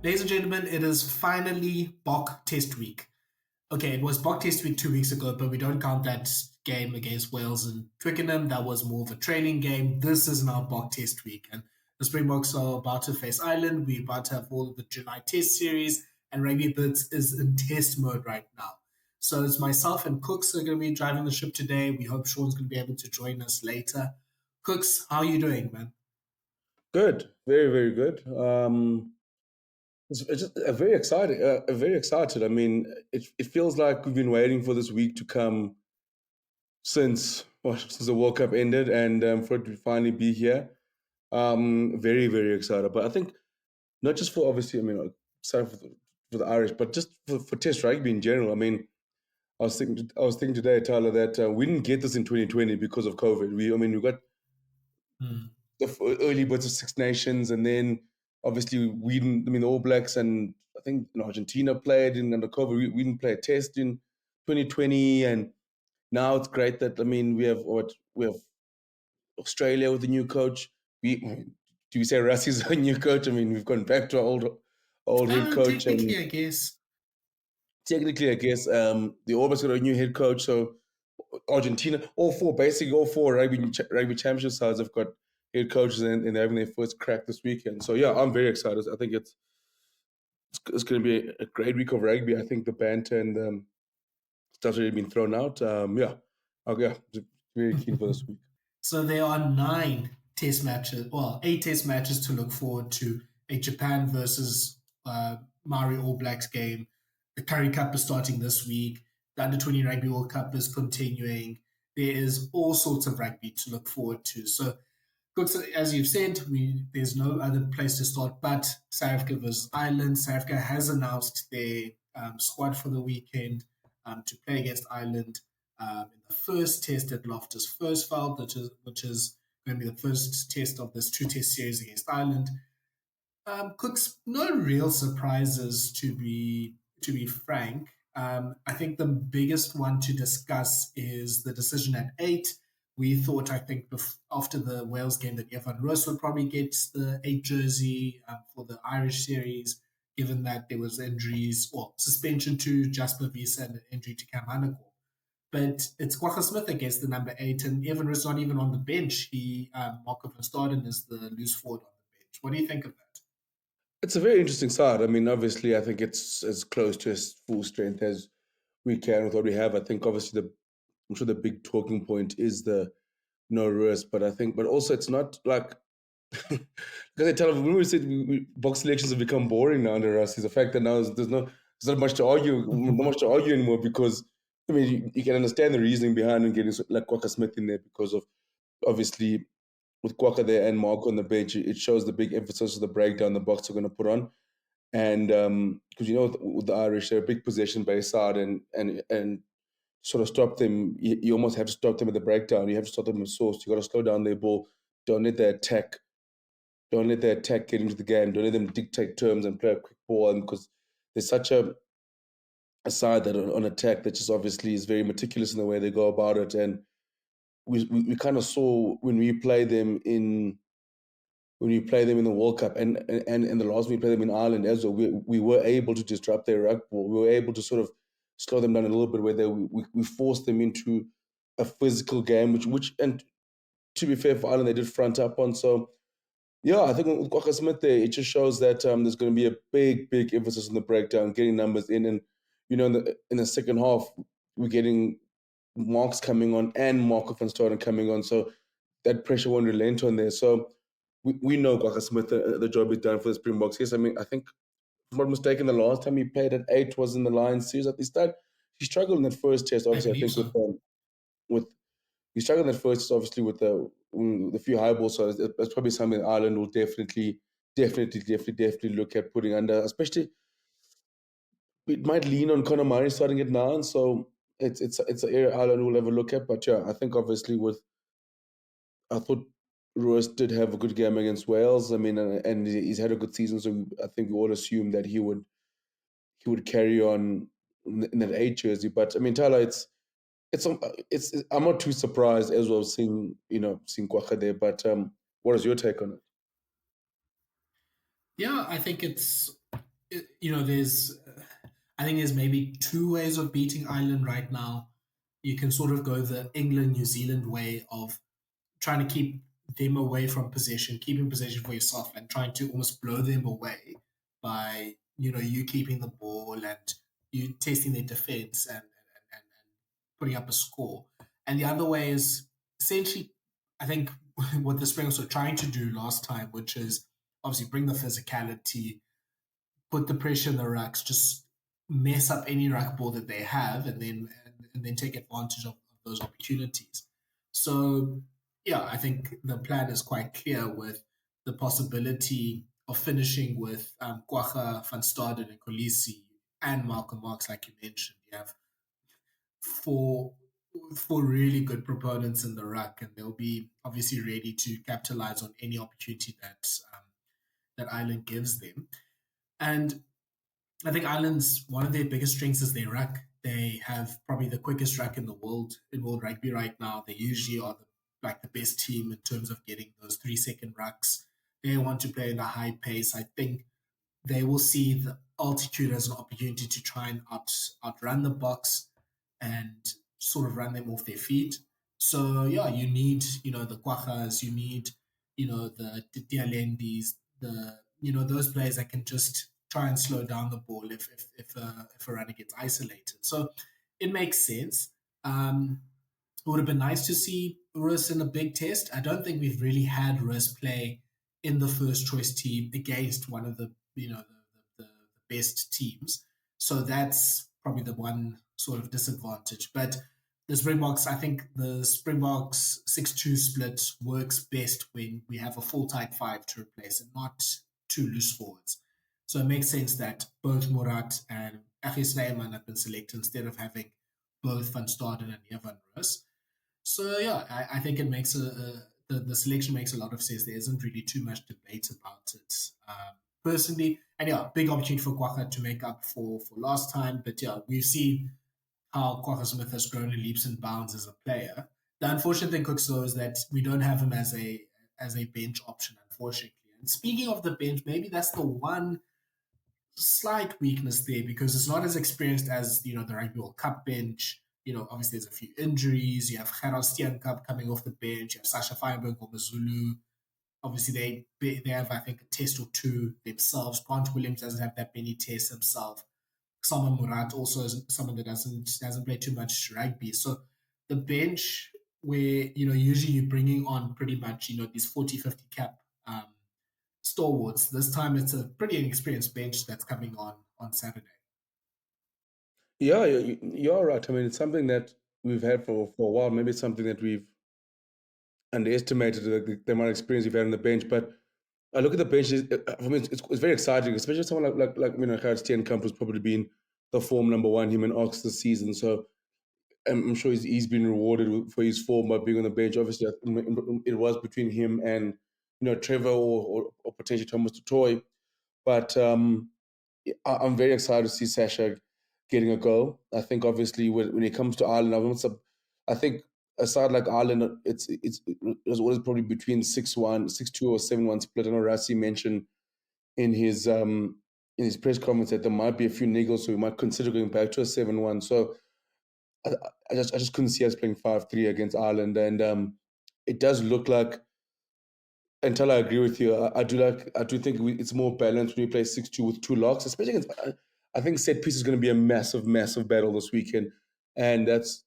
Ladies and gentlemen, it is finally Bok Test Week. Okay, it was Bok Test Week 2 weeks ago, but we don't count that game against Wales and Twickenham. That was more of a training game. This is now Bok Test Week, and the Springboks are about to face Ireland. We're about to have all of the July Test series, and Rugby Bits is in test mode right now. So it's myself and Cooks are going to be driving the ship today. We hope Sean's going to be able to join us later. Cooks, how are you doing, man? Good, very, very good. It's just very excited. Very excited. I mean, it feels like we've been waiting for this week to come since the World Cup ended, and for it to finally be here. Very, very excited. But I think not just for obviously, I mean, sorry for the Irish, but just for Test rugby in general. I mean, I was thinking today, Tyler, that we didn't get this in 2020 because of COVID. We got Hmm. the early bits of Six Nations, and then obviously we didn't. I mean, the All Blacks and I think Argentina played in under COVID. We didn't play a test in 2020, and now it's great that we have Australia with a new coach. Do we say Russie's a new coach? I mean, we've gone back to our old head coach, Technically, and I guess. technically, I guess the All Blacks got a new head coach. So Argentina, all four rugby championship sides have got head coaches and they're having their first crack this weekend. So yeah, I'm very excited. I think it's going to be a great week of rugby. I think the banter and stuff's already been thrown out. Yeah, very keen for this week. So there are nine test matches, well, eight test matches to look forward to. A Japan versus Maori All Blacks game. The Curry Cup is starting this week. The Under 20 Rugby World Cup is continuing. There is all sorts of rugby to look forward to. So, Cooks, as you've said, there's no other place to start but South Africa versus Ireland. South Africa has announced their squad for the weekend to play against Ireland in the first test at Loftus Versfeld, which is going to be the first test of this two-test series against Ireland. Cooks, no real surprises to be frank. I think the biggest one to discuss is the decision at eight. We thought, I think, after the Wales game, that Evan Roos would probably get the eight jersey for the Irish series, given that there was injuries or suspension to Jasper Wiese and an injury to Cam Hanekor. But it's Kwagga Smith against the number eight, and Evan Roos not even on the bench. Marco van Staden is the loose forward on the bench. What do you think of that? It's a very interesting side. I mean, obviously, I think it's as close to its full strength as we can with what we have. I think obviously I'm sure the big talking point is the no risk, but but also it's not like because I tell them when we said box selections have become boring now under us is the fact that now there's not much to argue, not much to argue anymore because I mean you can understand the reasoning behind and getting like Kwagga Smith in there because of obviously with Kwagga there and Marco on the bench, it shows the big emphasis of the breakdown the Boks are going to put on. And because with the Irish, they're a big possession based side, and sort of stop them. You almost have to stop them at the breakdown. You have to stop them at source. You got to slow down their ball. Don't let their attack. Don't let their attack get into the game. Don't let them dictate terms and play a quick ball. And because there's such a side that on attack that just obviously is very meticulous in the way they go about it. And we kind of saw when we play them in the World Cup and the last we played them in Ireland as well, we were able to disrupt their rugby ball. We were able to sort of slow them down a little bit where we forced them into a physical game, which and to be fair for Ireland, they did front up on. So yeah, I think with Kwagga Smith there, it just shows that there's going to be a big emphasis on the breakdown, getting numbers in, and in the second half, we're getting Marks coming on and Marco van Staden coming on, so that pressure won't relent on there. So we know Kwagga Smith, the job is done for the Springboks. Yes, I mean, I think, if I'm not mistaken, the last time he played at eight was in the Lions series at the start. He struggled in that first test, I obviously, I believe think, so. with he struggled in that first test, obviously, with the few high balls. So that's probably something Ireland will definitely look at putting under, especially it might lean on Conor Murray starting at nine. So it's an area Ireland will have a look at. But yeah, I think obviously I thought Roos did have a good game against Wales. I mean, and he's had a good season, so I think we all assume that he would carry on in that eight jersey. But I mean, Thala, it's I'm not too surprised as well seeing Kwagga there. But what is your take on it? Yeah, I think it's there's, I think there's maybe two ways of beating Ireland right now. You can sort of go the England New Zealand way of trying to keep them away from possession, keeping possession for yourself, and trying to almost blow them away by you keeping the ball and you testing their defense and putting up a score. And the other way is essentially, I think, what the Springboks were trying to do last time, which is obviously bring the physicality, put the pressure in the rucks, just mess up any ruck ball that they have, and then take advantage of those opportunities. So yeah, I think the plan is quite clear with the possibility of finishing with Kwagga, Van Staden, and Kolisi, and Malcolm Marks, like you mentioned. You have four four really good proponents in the ruck, and they'll be obviously ready to capitalize on any opportunity that Ireland gives them. And I think Ireland's one of their biggest strengths is their ruck. They have probably the quickest ruck in world rugby right now. They usually are the best team in terms of getting those 3 second rucks. They want to play in a high pace. I think they will see the altitude as an opportunity to try and outrun the Boks and sort of run them off their feet. So yeah, you need the Kwaggas, you need the Dialendis, those players that can just try and slow down the ball if a runner gets isolated. So it makes sense. It would have been nice to see Roos in a big test. I don't think we've really had Roos play in the first choice team against one of the best teams. So that's probably the one sort of disadvantage. But the Springboks, I think the Springboks 6-2 split works best when we have a full tight five to replace and not two loose forwards. So it makes sense that both Murat and Achis Snyman have been selected instead of having both Van Staden and Evan Roos. So yeah, I think it makes the selection makes a lot of sense. There isn't really too much debate about it, personally. And yeah, big opportunity for Kwagga to make up for last time. But yeah, we've seen how Kwagga Smith has grown in leaps and bounds as a player. The unfortunate thing, Cookso, is that we don't have him as a bench option, unfortunately. And speaking of the bench, maybe that's the one slight weakness there because it's not as experienced as the Rugby World Cup bench. Obviously there's a few injuries. You have Gerhard Steenkamp coming off the bench. You have Sacha Feinberg-Mngomezulu. Obviously they have I think a test or two themselves. Grant Williams doesn't have that many tests himself. Salman Murat also is someone that hasn't played too much rugby. So the bench where usually you're bringing on pretty much these 40-50 cap um, stalwarts. This time it's a pretty inexperienced bench that's coming on Saturday. Yeah, you're right. I mean, it's something that we've had for a while. Maybe it's something that we've underestimated the amount of experience we've had on the bench. But I look at the bench. For me, it's very exciting, especially someone like Gerhard Steenkamp, who's probably been the form number one, him and Ox this season. So I'm sure he's been rewarded for his form by being on the bench. Obviously, it was between him and Trevor or potentially Thomas Tutoy. But I'm very excited to see Sacha getting a go. I think obviously when it comes to Ireland, I think a side like Ireland, it's always probably between 6-1, 6-2 or 7-1 split. I know Rassi mentioned in his press comments that there might be a few niggles, so we might consider going back to a 7-1. So I just couldn't see us playing 5-3 against Ireland, and it does look like. And Thala, I agree with you. I do think it's more balanced when you play 6-2 with two locks, especially against. I think set piece is going to be a massive, massive battle this weekend, and that's.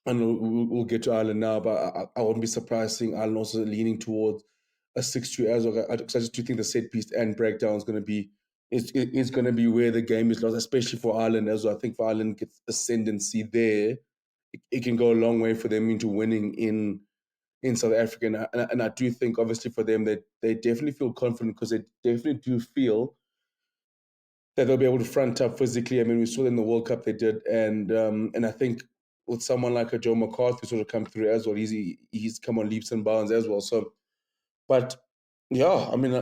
I know we'll get to Ireland now, but I wouldn't be surprised seeing Ireland also leaning towards a 6-2 as well. Because I just do think the set piece and breakdown is going to be it's going to be where the game is lost, especially for Ireland as well. I think for Ireland gets ascendancy there, it can go a long way for them into winning in South Africa. And I do think, obviously, for them, that they definitely feel confident because they definitely do feel that they'll be able to front up physically. I mean, we saw in the World Cup they did, and I think with someone like a Joe McCarthy sort of come through as well, he's come on leaps and bounds as well. So, but yeah, I mean,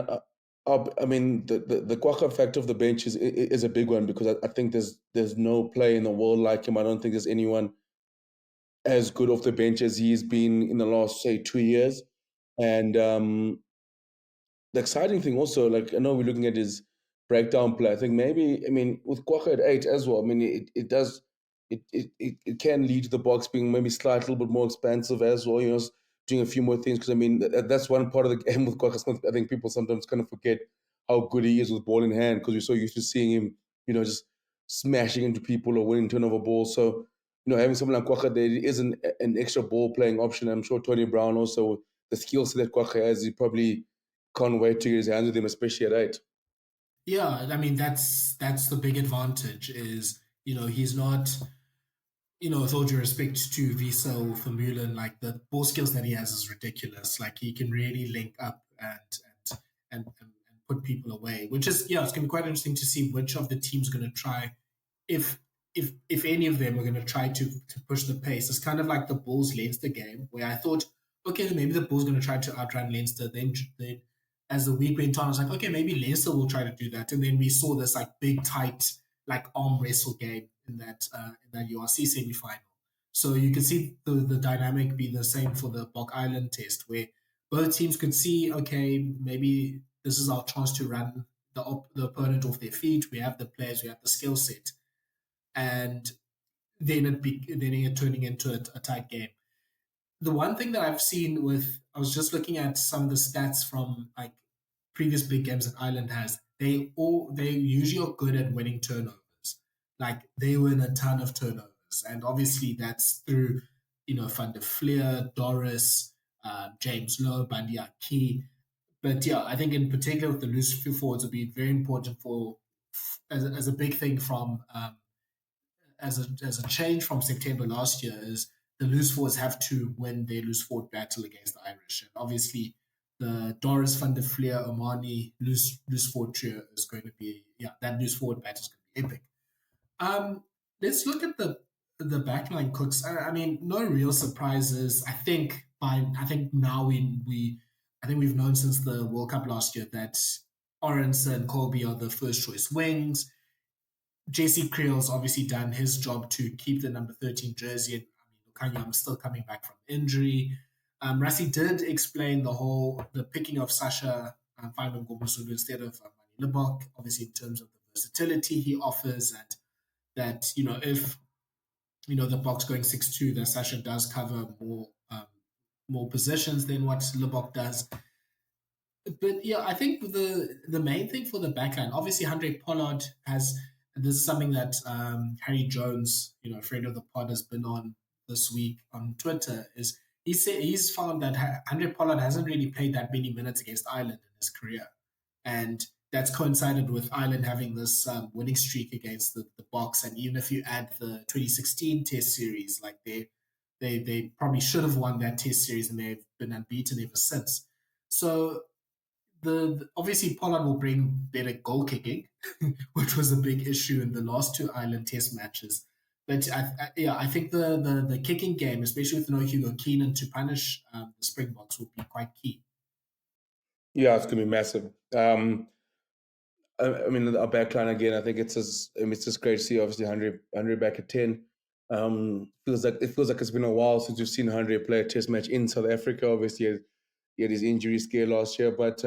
I mean, the Kwagga factor of the bench is a big one because I think there's no player in the world like him. I don't think there's anyone as good off the bench as he's been in the last, say, 2 years. And the exciting thing also, like I know we're looking at breakdown play. I think maybe, I mean, with Kwagga at 8 as well, I mean, it does, it can lead to the box being maybe slightly a little bit more expansive as well, doing a few more things. Because, I mean, that's one part of the game with Kwagga Smith. I think people sometimes kind of forget how good he is with ball in hand because we're so used to seeing him, just smashing into people or winning turnover balls. So, having someone like Kwagga there is an extra ball playing option. I'm sure Tony Brown also, the skill set that Kwagga has, he probably can't wait to get his hands with him, especially at 8. Yeah, I mean that's the big advantage is he's not with all due respect to Visa or Vermeulen, like the ball skills that he has is ridiculous. Like he can really link up and put people away, which is it's gonna be quite interesting to see which of the teams are gonna try if if any of them are gonna try to push the pace. It's kind of like the Bulls Leinster game where I thought, okay, maybe the Bulls gonna try to outrun Leinster. Then as the week went on, I was like, okay, maybe Leinster will try to do that. And then we saw this like big tight like arm wrestle game in that URC semi final. So you can see the dynamic be the same for the Bok Island test, where both teams could see, okay, maybe this is our chance to run the opponent off their feet. We have the players, we have the skill set, and then it turning into a tight game. The one thing that I've seen I was just looking at some of the stats from like previous big games that Ireland has. They usually are good at winning turnovers. Like they win a ton of turnovers, and obviously that's through Van der Fleer, Doris, James Lowe, Bandia Key. But yeah, I think in particular with the loose forwards would be very important for as a big thing from as a change from September last year is the loose forwards have to win their loose forward battle against the Irish. And obviously, the Doris van der Fleer Omani loose forward trio is going to be that loose forward battle is going to be epic. Um, let's look at the backline cooks. I mean, no real surprises. I think now I think we've known since the World Cup last year that Orense and Colby are the first choice wings. JC Creel's obviously done his job to keep the number 13 jersey. And I mean, Lukanyam's still coming back from injury. Rassi did explain the picking of Sacha Feinberg-Mngomezulu instead of Mani Libok, obviously in terms of the versatility he offers, and that if the box going 6-2, that Sacha does cover more positions than what Libok does. But yeah, I think the main thing for the backline, obviously, Andre Pollard has. And this is something that Harry Jones, a friend of the pod, has been on this week on Twitter. Is he said he's found that Andre Pollard hasn't really played that many minutes against Ireland in his career, and that's coincided with Ireland having this winning streak against the Boks. And even if you add the 2016 Test series, like they probably should have won that Test series, and they've been unbeaten ever since. So obviously Pollard will bring better goal kicking, which was a big issue in the last two Ireland Test matches. But I think the kicking game, especially with no Hugo Keenan to punish the Springboks, will be quite key. Yeah, it's going to be massive. I mean, our backline again. I think it's just great to see. Obviously, Henry back at 10. It feels like it's been a while since we've seen Henry play a Test match in South Africa. Obviously, he had his injury scare last year, but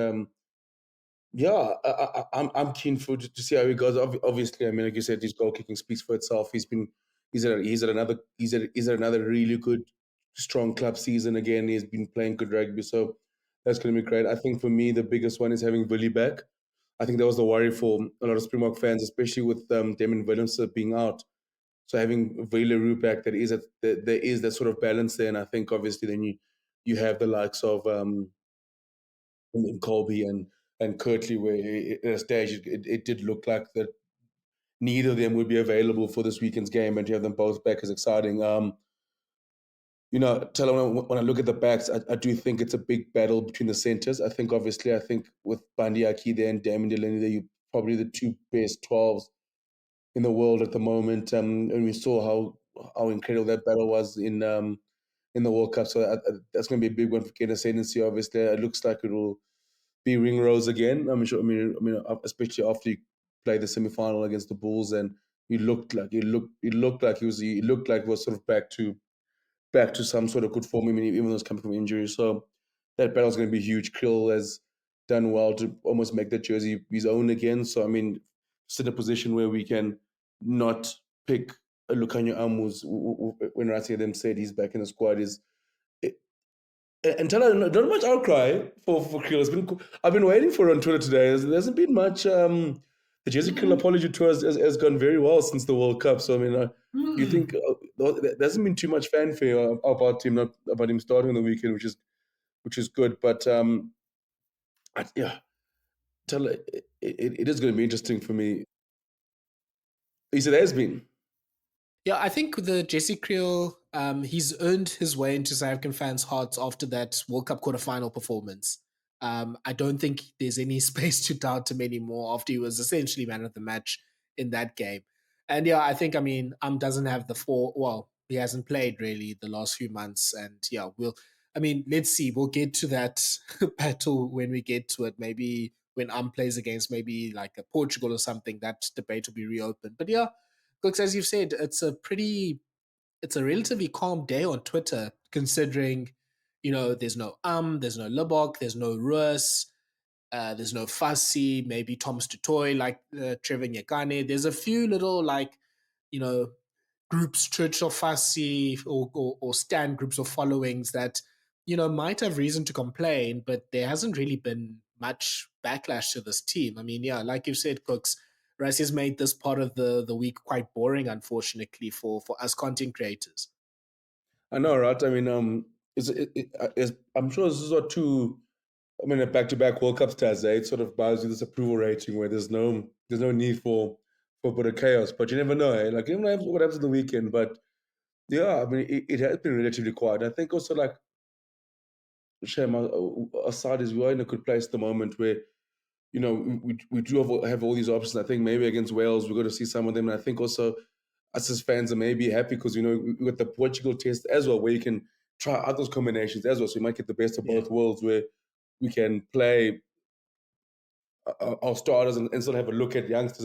yeah, I'm keen to see how he goes. Obviously, I mean, like you said, his goal kicking speaks for itself. He's at another really good, strong club season again. He's been playing good rugby, so that's going to be great. I think for me, the biggest one is having Willie back. I think that was the worry for a lot of Springbok fans, especially with Damon Willemse being out. So having Willie back, there is that sort of balance there, and I think obviously then you have the likes of in Colby and Kirtley, where at a stage it did look like that neither of them would be available for this weekend's game, and to have them both back is exciting. Tell when I look at the backs, I do think it's a big battle between the centres. I think with Bandiaki there and Damon Delaney there, you're probably the two best 12s in the world at the moment. And we saw how incredible that battle was in the World Cup. So that's going to be a big one for Kenneth Ascendancy. Obviously, it looks like it will be ringrose again. I'm sure. Especially after you play the semi-final against the Bulls, and he looked like he was sort of back to some sort of good form. I mean, even though it's coming from injury, so that battle's going to be huge. Krill has done well to almost make that jersey his own again. So I mean, it's in a position where we can not pick a Lucanio Amus when Rathiedem said he's back in the squad is. And tell her not much outcry for Kriel. I've been waiting for it on Twitter today. There hasn't been much. The Jersey Kriel apology tour has gone very well since the World Cup. So I mean, do you think there hasn't been too much fanfare about him starting on the weekend, which is good. But yeah, tell her it is going to be interesting for me. He said there has been. Yeah, I think the Jesse Creel, he's earned his way into South African fans' hearts after that World Cup quarterfinal performance. I don't think there's any space to doubt him anymore after he was essentially man of the match in that game. And yeah, I think, I mean, doesn't have the he hasn't played really the last few months. And yeah, let's see. We'll get to that battle when we get to it. Maybe when plays against maybe like a Portugal or something, that debate will be reopened. But yeah, because as you've said, it's a relatively calm day on Twitter, considering, there's no Libok, there's no Roos, there's no Fassi, maybe Thomas Dutoy, like Trevor Nyakane. There's a few little you know, groups, Church of Fassi or stand groups or followings that, might have reason to complain, but there hasn't really been much backlash to this team. I mean, yeah, like you said, Cooks, Rice has made this part of the week quite boring, unfortunately, for us content creators. I know, right? I mean, I'm sure this is what two. I mean, a back-to-back World Cup stats, eh? It sort of buys you this approval rating where there's no need for a bit of chaos, but you never know, eh? Like you never know what happens on the weekend, but yeah, I mean, it has been relatively quiet. I think also like Shem, our side is we are in a good place at the moment where we do have all these options. I think maybe against Wales we're going to see some of them, and I think also us as fans are maybe happy because we got the Portugal test as well, where you can try out those combinations as well. So you might get the best of both worlds, where we can play our starters and still have a look at youngsters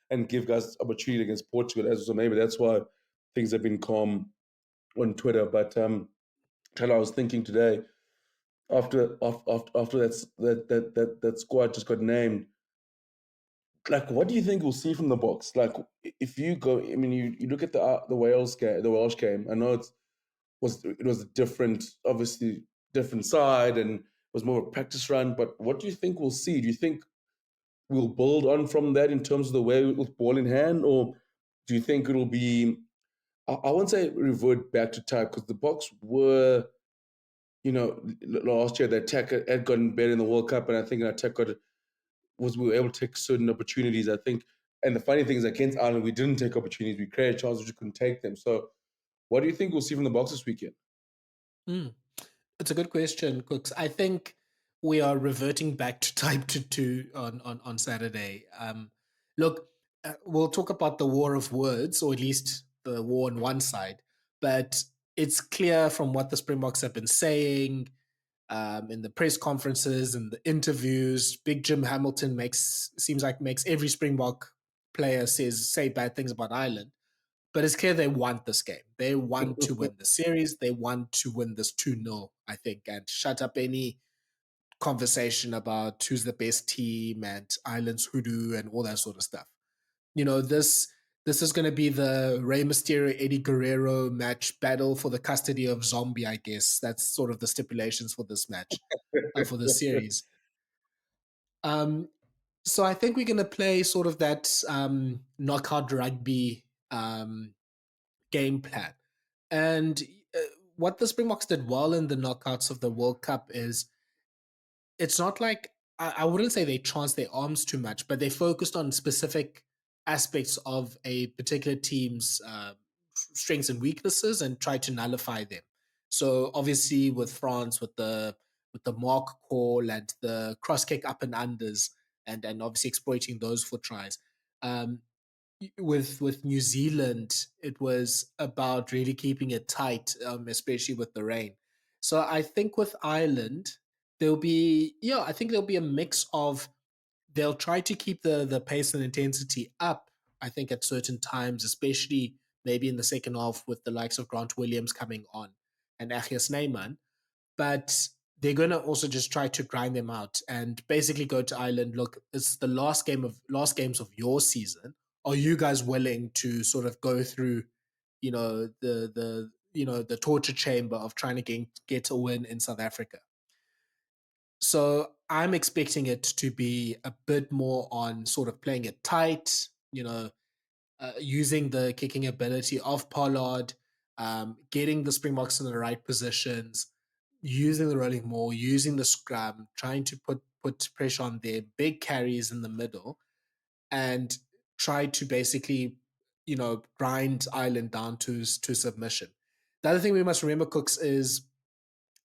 and give guys opportunity against Portugal as well. So maybe that's why things have been calm on Twitter. But Thala, I was thinking today after that squad just got named. Like, what do you think we'll see from the Boks? Like, if you go, I mean, you look at the Welsh game. I know it was a different, obviously different side, and it was more of a practice run. But what do you think we'll see? Do you think we'll build on from that in terms of the way with ball in hand, or do you think it'll be? I won't say revert back to type because the Boks were, last year the attack had gotten better in the World Cup, and I think our attack we were able to take certain opportunities. I think, and the funny thing is against Ireland we didn't take opportunities. We created chances, we couldn't take them. So, what do you think we'll see from the Boks this weekend? It's a good question, Cooks. I think we are reverting back to type two on Saturday. Look, we'll talk about the war of words, or at least the war on one side, but it's clear from what the Springboks have been saying in the press conferences and the interviews. Big Jim Hamilton makes every Springbok player say bad things about Ireland. But it's clear they want this game. They want to win the series. They want to win this 2-0, I think, and shut up any conversation about who's the best team and Ireland's hoodoo and all that sort of stuff. This is going to be the Rey Mysterio Eddie Guerrero match, battle for the custody of Zombie, I guess. That's sort of the stipulations for this match, for this series. So I think we're going to play sort of that knockout rugby game plan. And what the Springboks did well in the knockouts of the World Cup is it's not like I wouldn't say they chanced their arms too much, but they focused on specific aspects of a particular team's strengths and weaknesses and tried to nullify them. So obviously with France, with the mark call and the cross kick up and unders, and obviously exploiting those for tries. With New Zealand, it was about really keeping it tight, especially with the rain. So I think with Ireland, I think there'll be a mix of they'll try to keep the pace and intensity up. I think at certain times, especially maybe in the second half with the likes of Grant Williams coming on and Achias Neyman, but they're going to also just try to grind them out and basically go to Ireland. Look, it's the last games of your season. Are you guys willing to sort of go through, the torture chamber of trying to get a win in South Africa? So I'm expecting it to be a bit more on sort of playing it tight, using the kicking ability of Pollard, getting the Springboks in the right positions, using the rolling more, using the scrum, trying to put pressure on their big carries in the middle, and try to basically, grind Ireland down to submission. The other thing we must remember, Cooks, is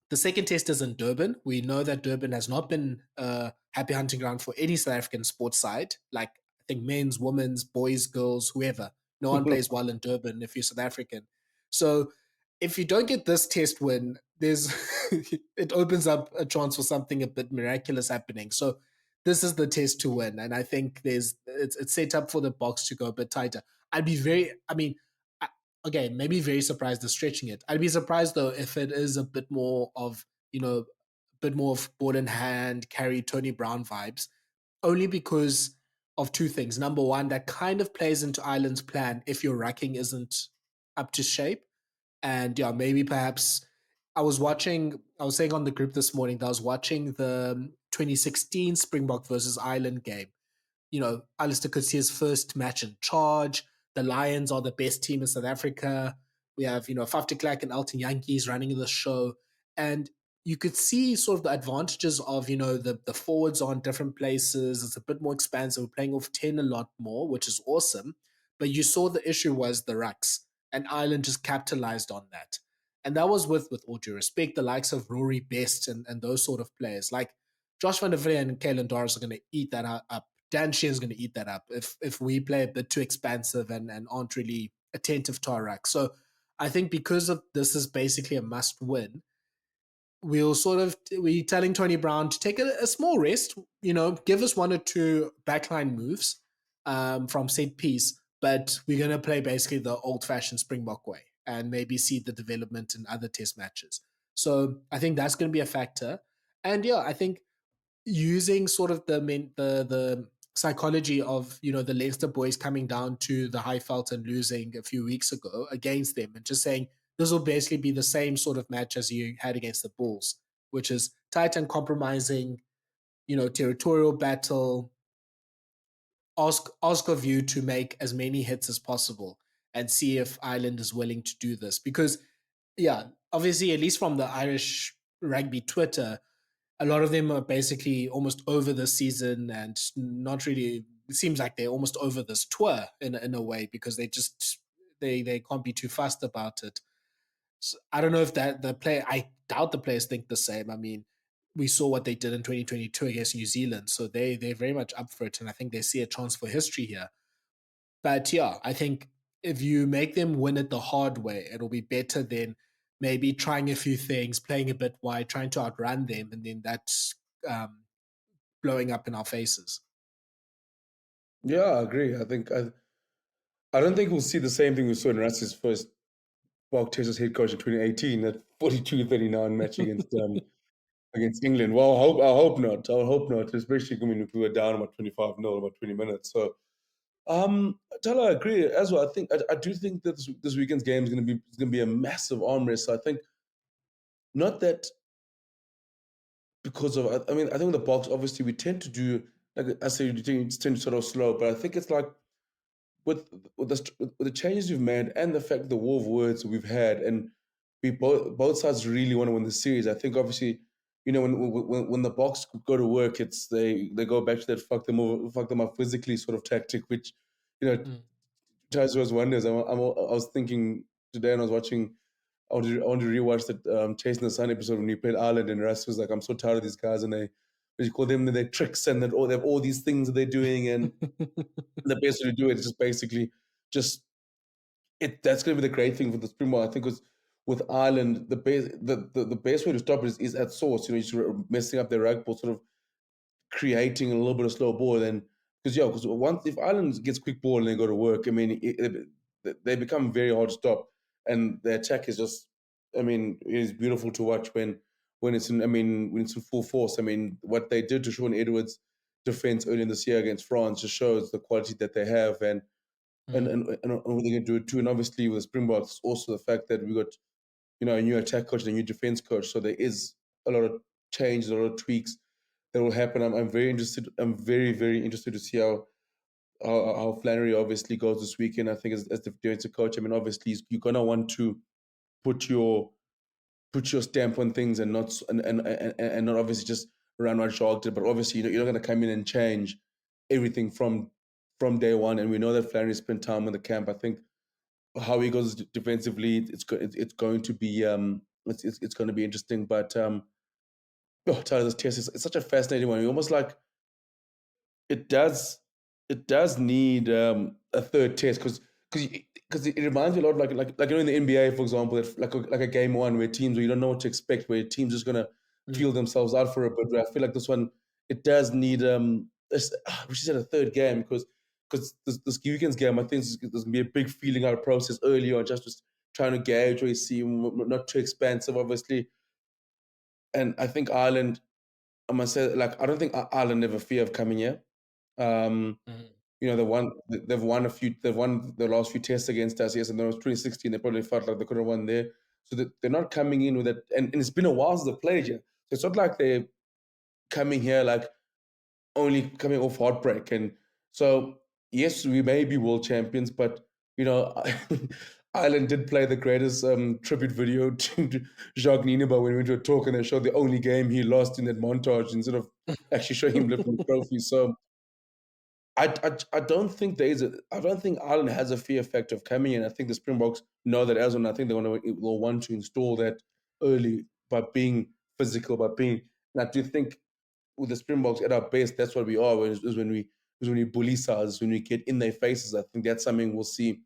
the second test is in Durban. We know that Durban has not been a happy hunting ground for any South African sports side. Like, I think men's, women's, boys, girls, whoever. No one plays well in Durban if you're South African. So if you don't get this test win, there's it opens up a chance for something a bit miraculous happening. So this is the test to win, and I think it's set up for the Boks to go a bit tighter. I'd be very, I mean, okay, maybe very surprised at stretching it. I'd be surprised though if it is a bit more of, a bit more of ball in hand, carry Tony Brown vibes, only because of two things. Number one, that kind of plays into Ireland's plan if your racking isn't up to shape. And yeah, maybe perhaps I was saying on the group this morning that I was watching the 2016 Springbok versus Ireland game. Alistair could see his first match in charge. The Lions are the best team in South Africa. We have, Faf de Klerk and Elton Yankees running the show. And you could see sort of the advantages of, the forwards are in different places. It's a bit more expansive. We're playing off 10 a lot more, which is awesome. But you saw the issue was the rucks, and Ireland just capitalized on that. And that was with all due respect, the likes of Rory Best and those sort of players. Like Josh van der Vrede and Kalen Doris are going to eat that up. Dan Shear's going to eat that up if we play a bit too expansive and aren't really attentive to our rack. So I think because of this is basically a must win, we're telling Tony Brown to take a small rest, give us one or two backline moves from set piece, but we're going to play basically the old fashioned Springbok way and maybe see the development in other test matches. So I think that's going to be a factor. And yeah, I think using sort of the psychology of the Leinster boys coming down to the Highveld and losing a few weeks ago against them, and just saying this will basically be the same sort of match as you had against the Bulls, which is tight and compromising, territorial battle. Ask of you to make as many hits as possible and see if Ireland is willing to do this, because yeah, obviously, at least from the Irish rugby Twitter, a lot of them are basically almost over this season and not really. It seems like they're almost over this tour in a way, because they can't be too fast about it. So I don't know if I doubt the players think the same. I mean, we saw what they did in 2022 against New Zealand, so they're very much up for it, and I think they see a chance for history here. But yeah, I think if you make them win it the hard way, it'll be better than maybe trying a few things, playing a bit wide, trying to outrun them, and then that's blowing up in our faces. Yeah, I agree. I don't think we'll see the same thing we saw in Russ's first Boks as head coach in 2018, that 42-39 match against England. Well, I hope not. I hope not, especially if we were down about 25-0 about 20 minutes. So, Thala, I agree as well. I do think that this weekend's game is going to be a massive arm race. So I think not that because of I think the Boks obviously we tend to do, like I say, we tend to sort of slow, but I think it's like with the changes we've made and the fact the war of words we've had, and we both sides really want to win the series. I think obviously, when the Boks go to work, it's they go back to that fuck them up physically sort of tactic, which Mm. tries to us wonders. I was thinking today, and I was watching. I want to rewatch the Chasing the Sun episode when we played Ireland, and Russ was like, "I'm so tired of these guys," and they call them their tricks, and that they have all these things that they're doing, and the best way to do it is just basically just it. That's going to be the great thing for the Springbok. I think was with Ireland, the best way to stop it is at source. You're messing up their rug ball, sort of creating a little bit of slow ball. Then because once if Ireland gets quick ball and they go to work, I mean, they become very hard to stop, and their attack is just. I mean, it is beautiful to watch when when it's in, I mean, when it's in full force. I mean, what they did to Sean Edwards' defense early in this year against France just shows the quality that they have and what they can do it too. And obviously with the Springboks, also the fact that we got a new attack coach and a new defense coach, so there is a lot of change, a lot of tweaks that will happen. I'm very interested. I'm very very interested to see how Flannery obviously goes this weekend. I think as the defensive coach, I mean, obviously you're gonna want to put your stamp on things and not and not obviously just run what Shark did, but obviously you're not going to come in and change everything from day one. And we know that Flannery spent time in the camp. I think how he goes defensively, it's going to be it's going to be interesting. But Tyler, this test is it's such a fascinating one. You almost like it does need a third test because it reminds me a lot of like in the NBA, for example, like a game one where teams where you don't know what to expect, where teams just gonna feel themselves out for a bit. Where I feel like this one it does need we should say a third game because this weekend's game I think there's gonna be a big feeling out process early on, just trying to gauge where you see not too expansive, obviously. And I think Ireland, I must say, like I don't think Ireland have a fear of coming here. Um, they've won the last few tests against us. Yes, and then it was 2016. They probably felt like they could have won there. So they're not coming in with that. And it's been a while since they've played here. So it's not like they're coming here like only coming off heartbreak. And so, yes, we may be world champions, but, Ireland did play the greatest tribute video to Jacques Nienaber when we went to a talk and they showed the only game he lost in that montage instead of actually showing him lifting the trophy. So I don't think I don't think Ireland has a fear factor of coming in. I think the Springboks know that as well. I think they'll want to install that early by being physical, by being. And I do think with the Springboks at our best, that's what we are. Is when we bully sides, when we get in their faces. I think that's something we'll see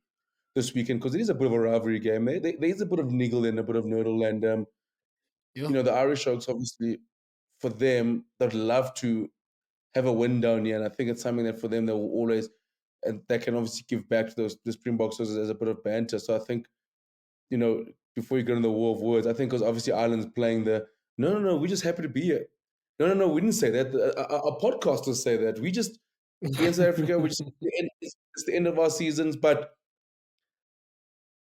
this weekend because it is a bit of a rivalry game. There's a bit of niggle and a bit of nerdle, and the Irish Oaks obviously for them they'd love to have a win down here, and I think it's something that for them they will always, and they can obviously give back to the Springboks as a bit of banter. So I think before you go into the war of words, I think because obviously Ireland's playing the no, we're just happy to be here. No, we didn't say that. Our podcasters say that. We in South Africa, it's the end of our seasons, but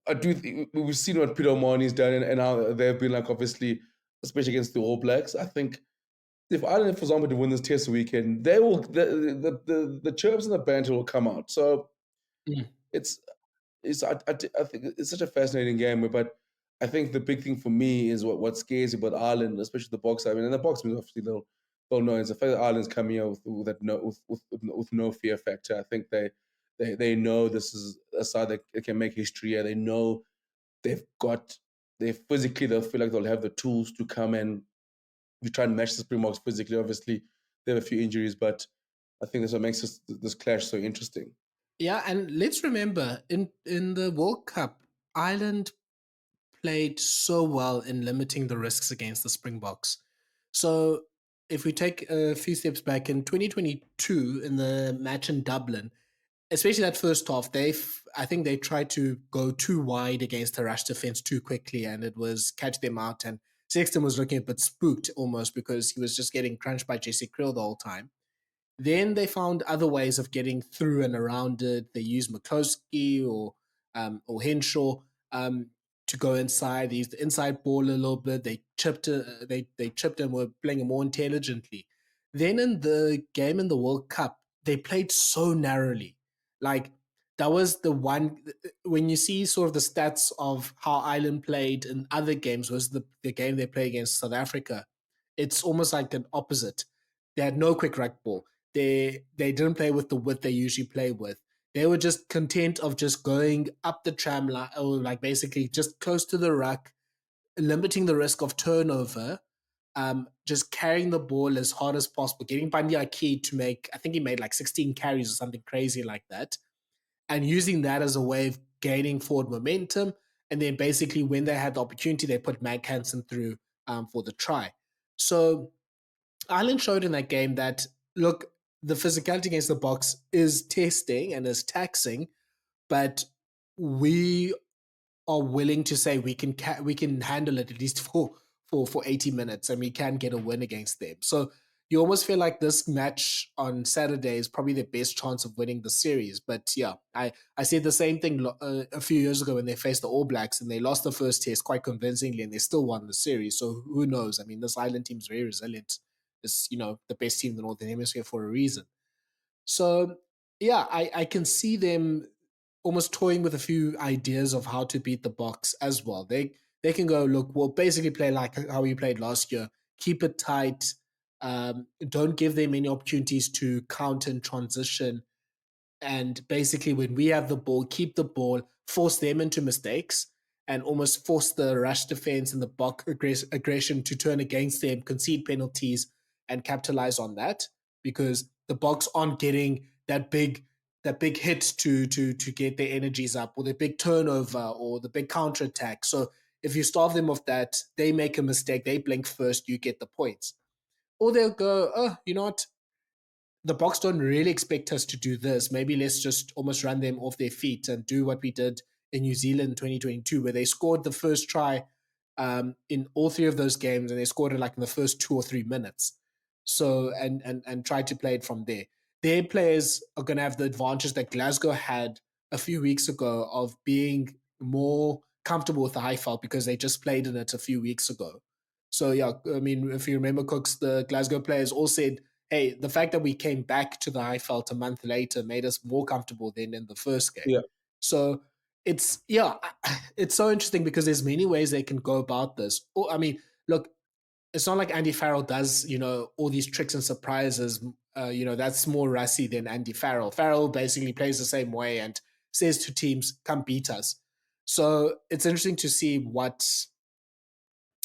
I do we've seen what Peter O'Mahony's done and how they've been like obviously, especially against the All Blacks. I think if Ireland, for example, to win this test weekend, they will the chirps and the banter will come out. So it's I think it's such a fascinating game. But I think the big thing for me is what scares you about Ireland, especially the Boks. I mean, and the Boks obviously they'll know is the fact that Ireland's coming out with no fear factor. I think they know this is a side that can make history. They know they physically they'll feel like they'll have the tools to come and we try and match the Springboks physically. Obviously, they have a few injuries, but I think that's what makes this clash so interesting. Yeah, and let's remember in the World Cup, Ireland played so well in limiting the risks against the Springboks. So if we take a few steps back in 2022 in the match in Dublin, especially that first half, I think they tried to go too wide against the Rush defense too quickly, and it was catch them out. And Sexton was looking a bit spooked almost because he was just getting crunched by Jesse Krill the whole time. Then they found other ways of getting through and around it. They used McCloskey or Henshaw to go inside. They used the inside ball a little bit. They chipped. They chipped and were playing more intelligently. Then in the game in the World Cup, they played so narrowly. Like that was the one when you see sort of the stats of how Ireland played in other games was the game they played against South Africa. It's almost like an opposite. They had no quick ruck ball. They didn't play with the width they usually play with. They were just content of just going up the tram line, or like basically just close to the ruck, limiting the risk of turnover, just carrying the ball as hard as possible, getting Banyaki to make, I think he made like 16 carries or something crazy like that, and using that as a way of gaining forward momentum. And then basically when they had the opportunity, they put Mag Hansen through for the try. So Ireland showed in that game that, look, the physicality against the Boks is testing and is taxing, but we are willing to say we can handle it at least for for 80 minutes and we can get a win against them. So you almost feel like this match on Saturday is probably the best chance of winning the series. But yeah, I said the same thing a few years ago when they faced the All Blacks and they lost the first test quite convincingly and they still won the series. So who knows? I mean, this Ireland team is very resilient. It's, the best team in the Northern Hemisphere for a reason. So yeah, I can see them almost toying with a few ideas of how to beat the Boks as well. They can go, look, we'll basically play like how we played last year. Keep it tight. Don't give them any opportunities to counter and transition. And basically, when we have the ball, keep the ball, force them into mistakes, and almost force the rush defense and the Bok aggression to turn against them, concede penalties, and capitalize on that. Because the Boks aren't getting that big hit to get their energies up, or the big turnover, or the big counter attack. So if you starve them of that, they make a mistake, they blink first, you get the points. Or they'll go, oh, you know what? The Boks don't really expect us to do this. Maybe let's just almost run them off their feet and do what we did in New Zealand in 2022, where they scored the first try in all three of those games, and they scored it like in the first 2 or 3 minutes. So and tried to play it from there. Their players are going to have the advantage that Glasgow had a few weeks ago of being more comfortable with the Highveld because they just played in it a few weeks ago. So yeah, I mean, if you remember, Cooks, the Glasgow players all said, hey, the fact that we came back to the Highveld a month later made us more comfortable than in the first game. Yeah. So it's so interesting because there's many ways they can go about this. I mean, look, it's not like Andy Farrell does, all these tricks and surprises. That's more Rassie than Andy Farrell. Farrell basically plays the same way and says to teams, come beat us. So it's interesting to see what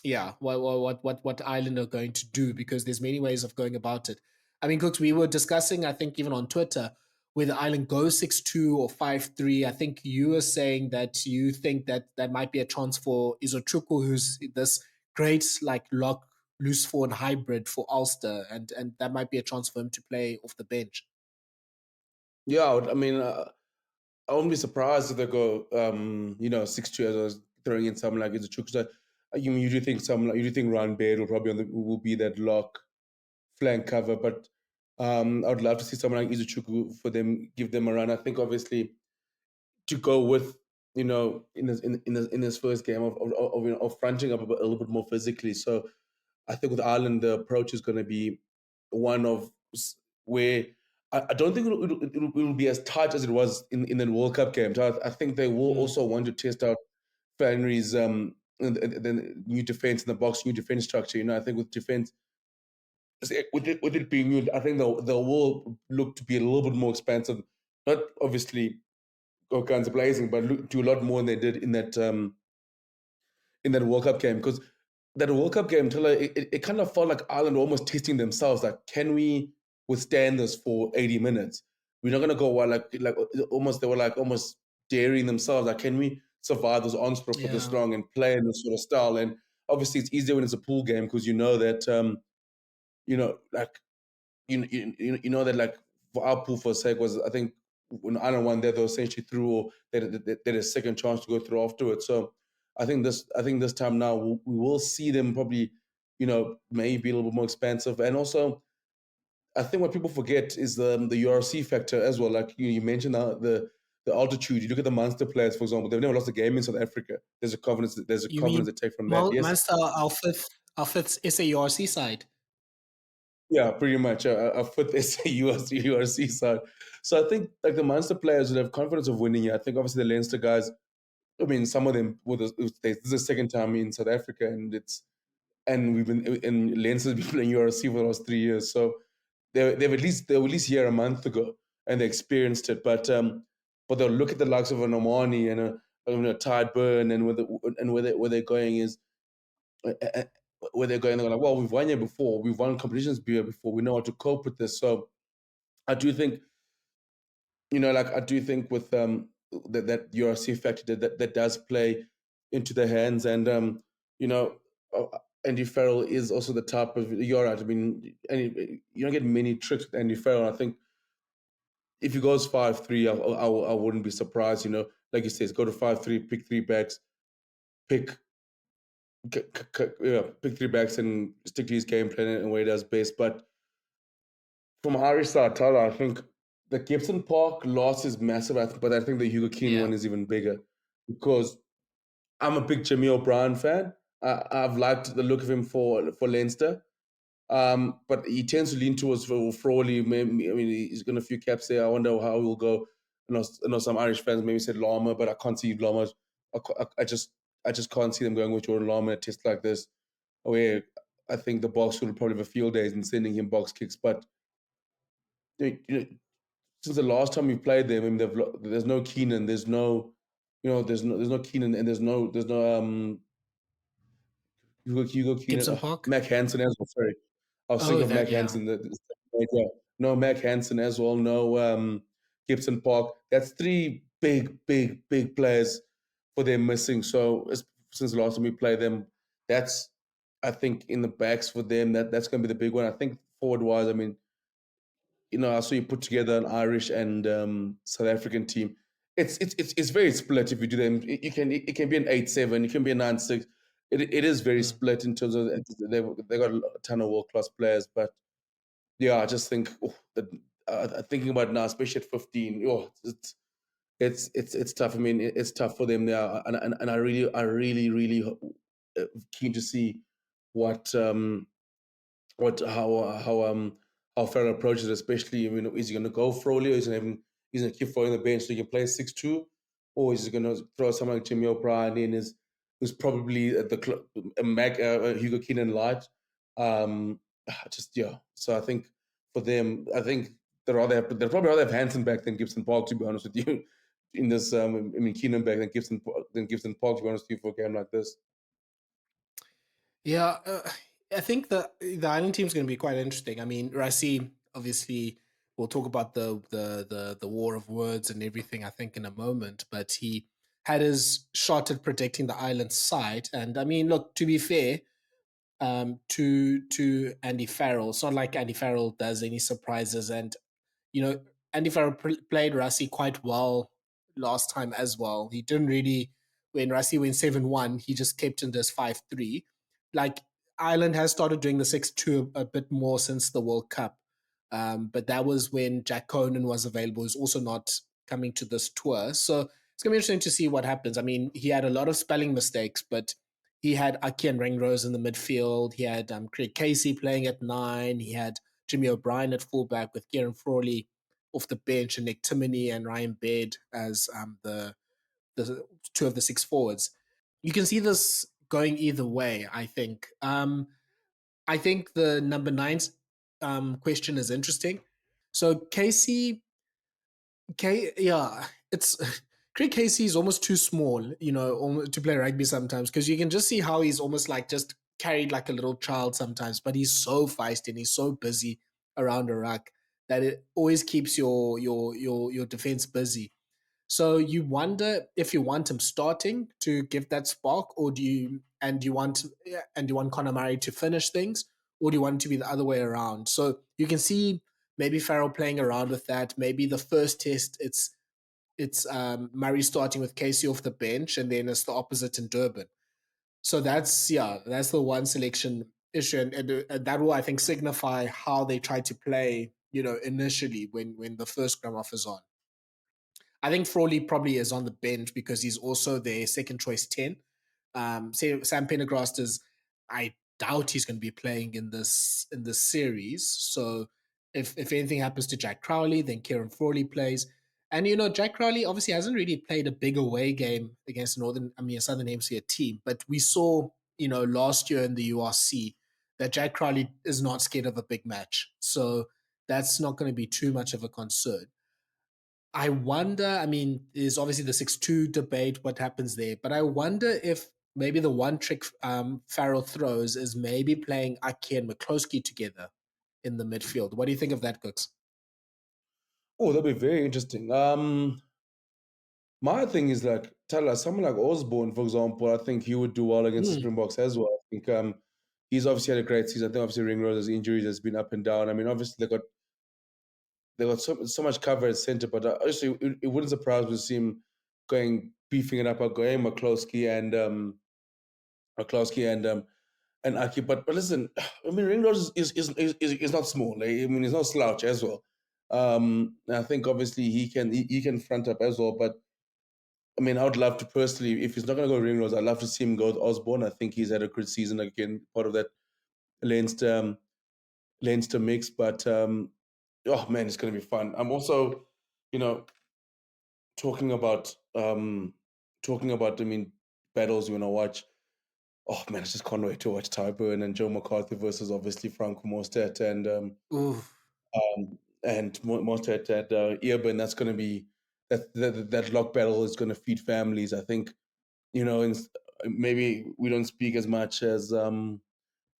Ireland are going to do because there's many ways of going about it. I mean, Cooks, we were discussing, I think, even on Twitter, whether Ireland goes 6-2 or 5-3. I think you were saying that you think that might be a chance for Izochukwu, who's this great lock loose forward hybrid for Ulster, and that might be a chance for him to play off the bench. Yeah, I mean, I wouldn't be surprised if they go, 6-2 as I was throwing in something like Izuchuk. So, you do think you do think Ryan Baird will probably will be that lock flank cover, but I would love to see someone like Izuchuk for them, give them a run. I think obviously to go with in his first game of fronting up a little bit more physically. So I think with Ireland the approach is going to be one of where I don't think it will be as tight as it was in the World Cup game. So I think they will also want to test out Flannery's the new defense in the Boks, new defense structure. I think with defense with it being new, I think they will look to be a little bit more expansive. Not obviously go guns blazing, but do a lot more than they did in that World Cup game. Because that World Cup game, Thala, it kind of felt like Ireland were almost testing themselves. Like, can we withstand this for 80 minutes? We're not gonna go wild, like almost they were like almost daring themselves. Like, can we survive this onslaught for this long and play in this sort of style? And obviously, it's easier when it's a pool game because you know that like you know that like for our pool for sake was I think when Ireland won there they essentially through or they had a second chance to go through afterwards. So I think this time now we will see them probably maybe a little bit more expansive. And also I think what people forget is the URC factor as well. Like you mentioned the altitude. You look at the Munster players, for example, they've never lost a game in South Africa. There's a confidence You mean they take from that. Yes. Munster, our fifth SAURC side? Yeah, pretty much. A fifth URC side. So I think like the Munster players would have confidence of winning. I think obviously the Leinster guys. I mean, some of them this is the second time in South Africa, and we've been in Leinster's been playing URC for the last 3 years. So they've at least here a month ago and they experienced it. But they'll look at the likes of an Omani and a Tide Burn and where they're going is where they're going, they're like, well, we've won here before, we've won competitions here before, we know how to cope with this. So I do think, I do think with that URC factor that does play into their hands, and you know, Andy Farrell is also the type of you're right. I mean, you don't get many tricks with Andy Farrell. I think if he goes 5-3, I wouldn't be surprised. Like he says, go to 5-3, pick three backs, pick pick three backs and stick to his game plan and where he does best. But from Irish side, Thala, I think the Gibson Park loss is massive, but I think the Hugo Keane Yeah. one is even bigger because I'm a big Jimmy O'Brien fan. I've liked the look of him for Leinster. But he tends to lean towards Frawley. Maybe, I mean, he's got a few caps there. I wonder how he'll go. I know some Irish fans maybe said Lama, but I can't see Lama. I just can't see them going with Jordan Lama in a test like this, where I think the Boks will probably have a field days in sending him box kicks. But since the last time we played them, I mean, there's no Keenan, there's no Keenan, and there's no Hugo Keenan, Gibson Park. Mac Hansen as well. Sorry, I was Oh, thinking of that Mac yeah. Hansen. No Mac Hansen as well. No Gibson Park. That's three big, big, big players for them missing. So since the last time we played them, that's I think in the backs for them. That's going to be the big one. I think forward wise, I mean, I saw you put together an Irish and South African team. It's very split. If you do them, it can be an 8-7, it can be a 9-6. It is very Mm. split in terms of they got a ton of world class players, but yeah, I just think thinking about it now, especially at 15, it's tough. I mean, it's tough for them now, and I really keen to see what how Farrell approaches it, especially is he going to go Froley, or he's going to keep Froley on the bench so he can play 6-2, or is he going to throw someone like Jimmy O'Brien in who's probably at Hugo Keenan light. Just yeah. So I think for them, I think they'd probably rather have Hansen back than Gibson Park, to be honest with you. In this, I mean Keenan back than Gibson Park, to be honest with you, for a game like this. Yeah, I think the island team is going to be quite interesting. I mean, Rassi, obviously, we'll talk about the war of words and everything. I think in a moment, but he had his shot at protecting the island side, and I mean, look, to be fair, to Andy Farrell, it's not like Andy Farrell does any surprises, and Andy Farrell played Rassi quite well last time as well. He didn't really, when Rassi went 7-1, he just kept in this 5-3. Like, Ireland has started doing the 6-2 a bit more since the World Cup. But that was when Jack Conan was available, who's also not coming to this tour. So it's going to be interesting to see what happens. I mean, he had a lot of spelling mistakes, but he had Aki and Ringrose in the midfield. He had Craig Casey playing at 9. He had Jimmy O'Brien at fullback with Kieran Frawley off the bench and Nick Timoney and Ryan Baird as the two of the 6 forwards. You can see this going either way, I think. I think the number 9's question is interesting. So yeah, it's Craig Casey is almost too small, to play rugby sometimes because you can just see how he's almost like just carried like a little child sometimes, but he's so feisty and he's so busy around a ruck that it always keeps your defense busy. So you wonder if you want him starting to give that spark, or do you want Conor Murray to finish things, or do you want it to be the other way around? So you can see maybe Farrell playing around with that. Maybe the first test it's Murray starting with Casey off the bench, and then it's the opposite in Durban. So that's the one selection issue, and that will, I think, signify how they try to play. Initially when the first scrum off is on. I think Frawley probably is on the bench because he's also their second choice 10. Sam Pendergrast is, I doubt he's going to be playing in this series. So if anything happens to Jack Crowley, then Kieran Frawley plays. And Jack Crowley obviously hasn't really played a big away game against a Southern Hemisphere team, but we saw last year in the URC that Jack Crowley is not scared of a big match. So that's not going to be too much of a concern. I wonder, I mean, there's obviously the 6-2 debate, what happens there, but I wonder if maybe the one trick Farrell throws is maybe playing Aki and McCloskey together in the midfield. What do you think of that, Cooks? Oh, that'd be very interesting. My thing is like Thala, someone like Osborne, for example, I think he would do well against the Mm, Springboks as well. I think he's obviously had a great season. I think obviously Ringrose's injuries has been up and down. I mean, obviously they got so much cover at centre, but actually it wouldn't surprise me to see him beefing it up, going McCloskey and Arklowski and Aki. But listen, I mean, Ringrose is not small. I mean, he's not slouch as well. I think obviously he can front up as well. But I mean, I would love to personally, if he's not going to go Ringrose, I'd love to see him go with Osborne. I think he's had a good season again, part of that Leinster mix. But oh man, it's going to be fun. I'm also, you know, talking about I mean, battles you want to watch. Oh man, I just can't wait to watch Tyburn and Joe McCarthy versus obviously Franco Mostert Ooh. Mostert and Earburn. That's going to be that lock battle is going to feed families. I think maybe we don't speak as much as about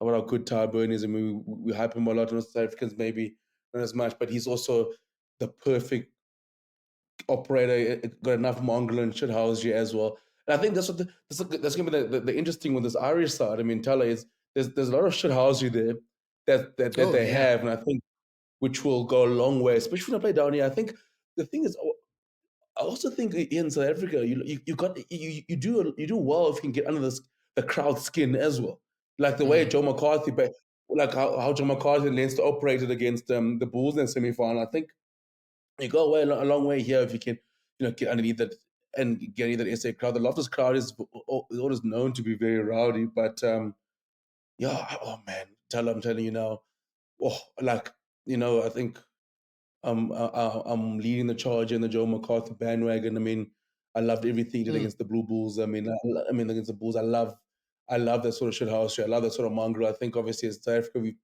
how good Tyburn is. I mean, we hype him a lot on South Africans, maybe not as much, but he's also the perfect operator. Got enough mongrel and shit house you as well. And I think that's going to be the interesting with this Irish side. I mean, Thala is there's a lot of shit house you there that Oh, they yeah. have, and I think which will go a long way, especially when I play down here. I think the thing is, I also think in South Africa, you do well if you can get under the crowd skin as well, like the way Mm. Joe McCarthy, like how Joe McCarthy and Leinster operated against the Bulls in the semi final. I think you go away a long way here if you can, get underneath that and get into that SA crowd. The Loftus crowd is always known to be very rowdy, but yeah, oh man, I'm telling you now, oh, like I think I'm leading the charge in the Joe McCarthy bandwagon. I mean, I loved everything he did Mm. against the Blue Bulls. I mean against the Bulls, I love that sort of shit house. I love that sort of mongrel. I think obviously as South Africa, we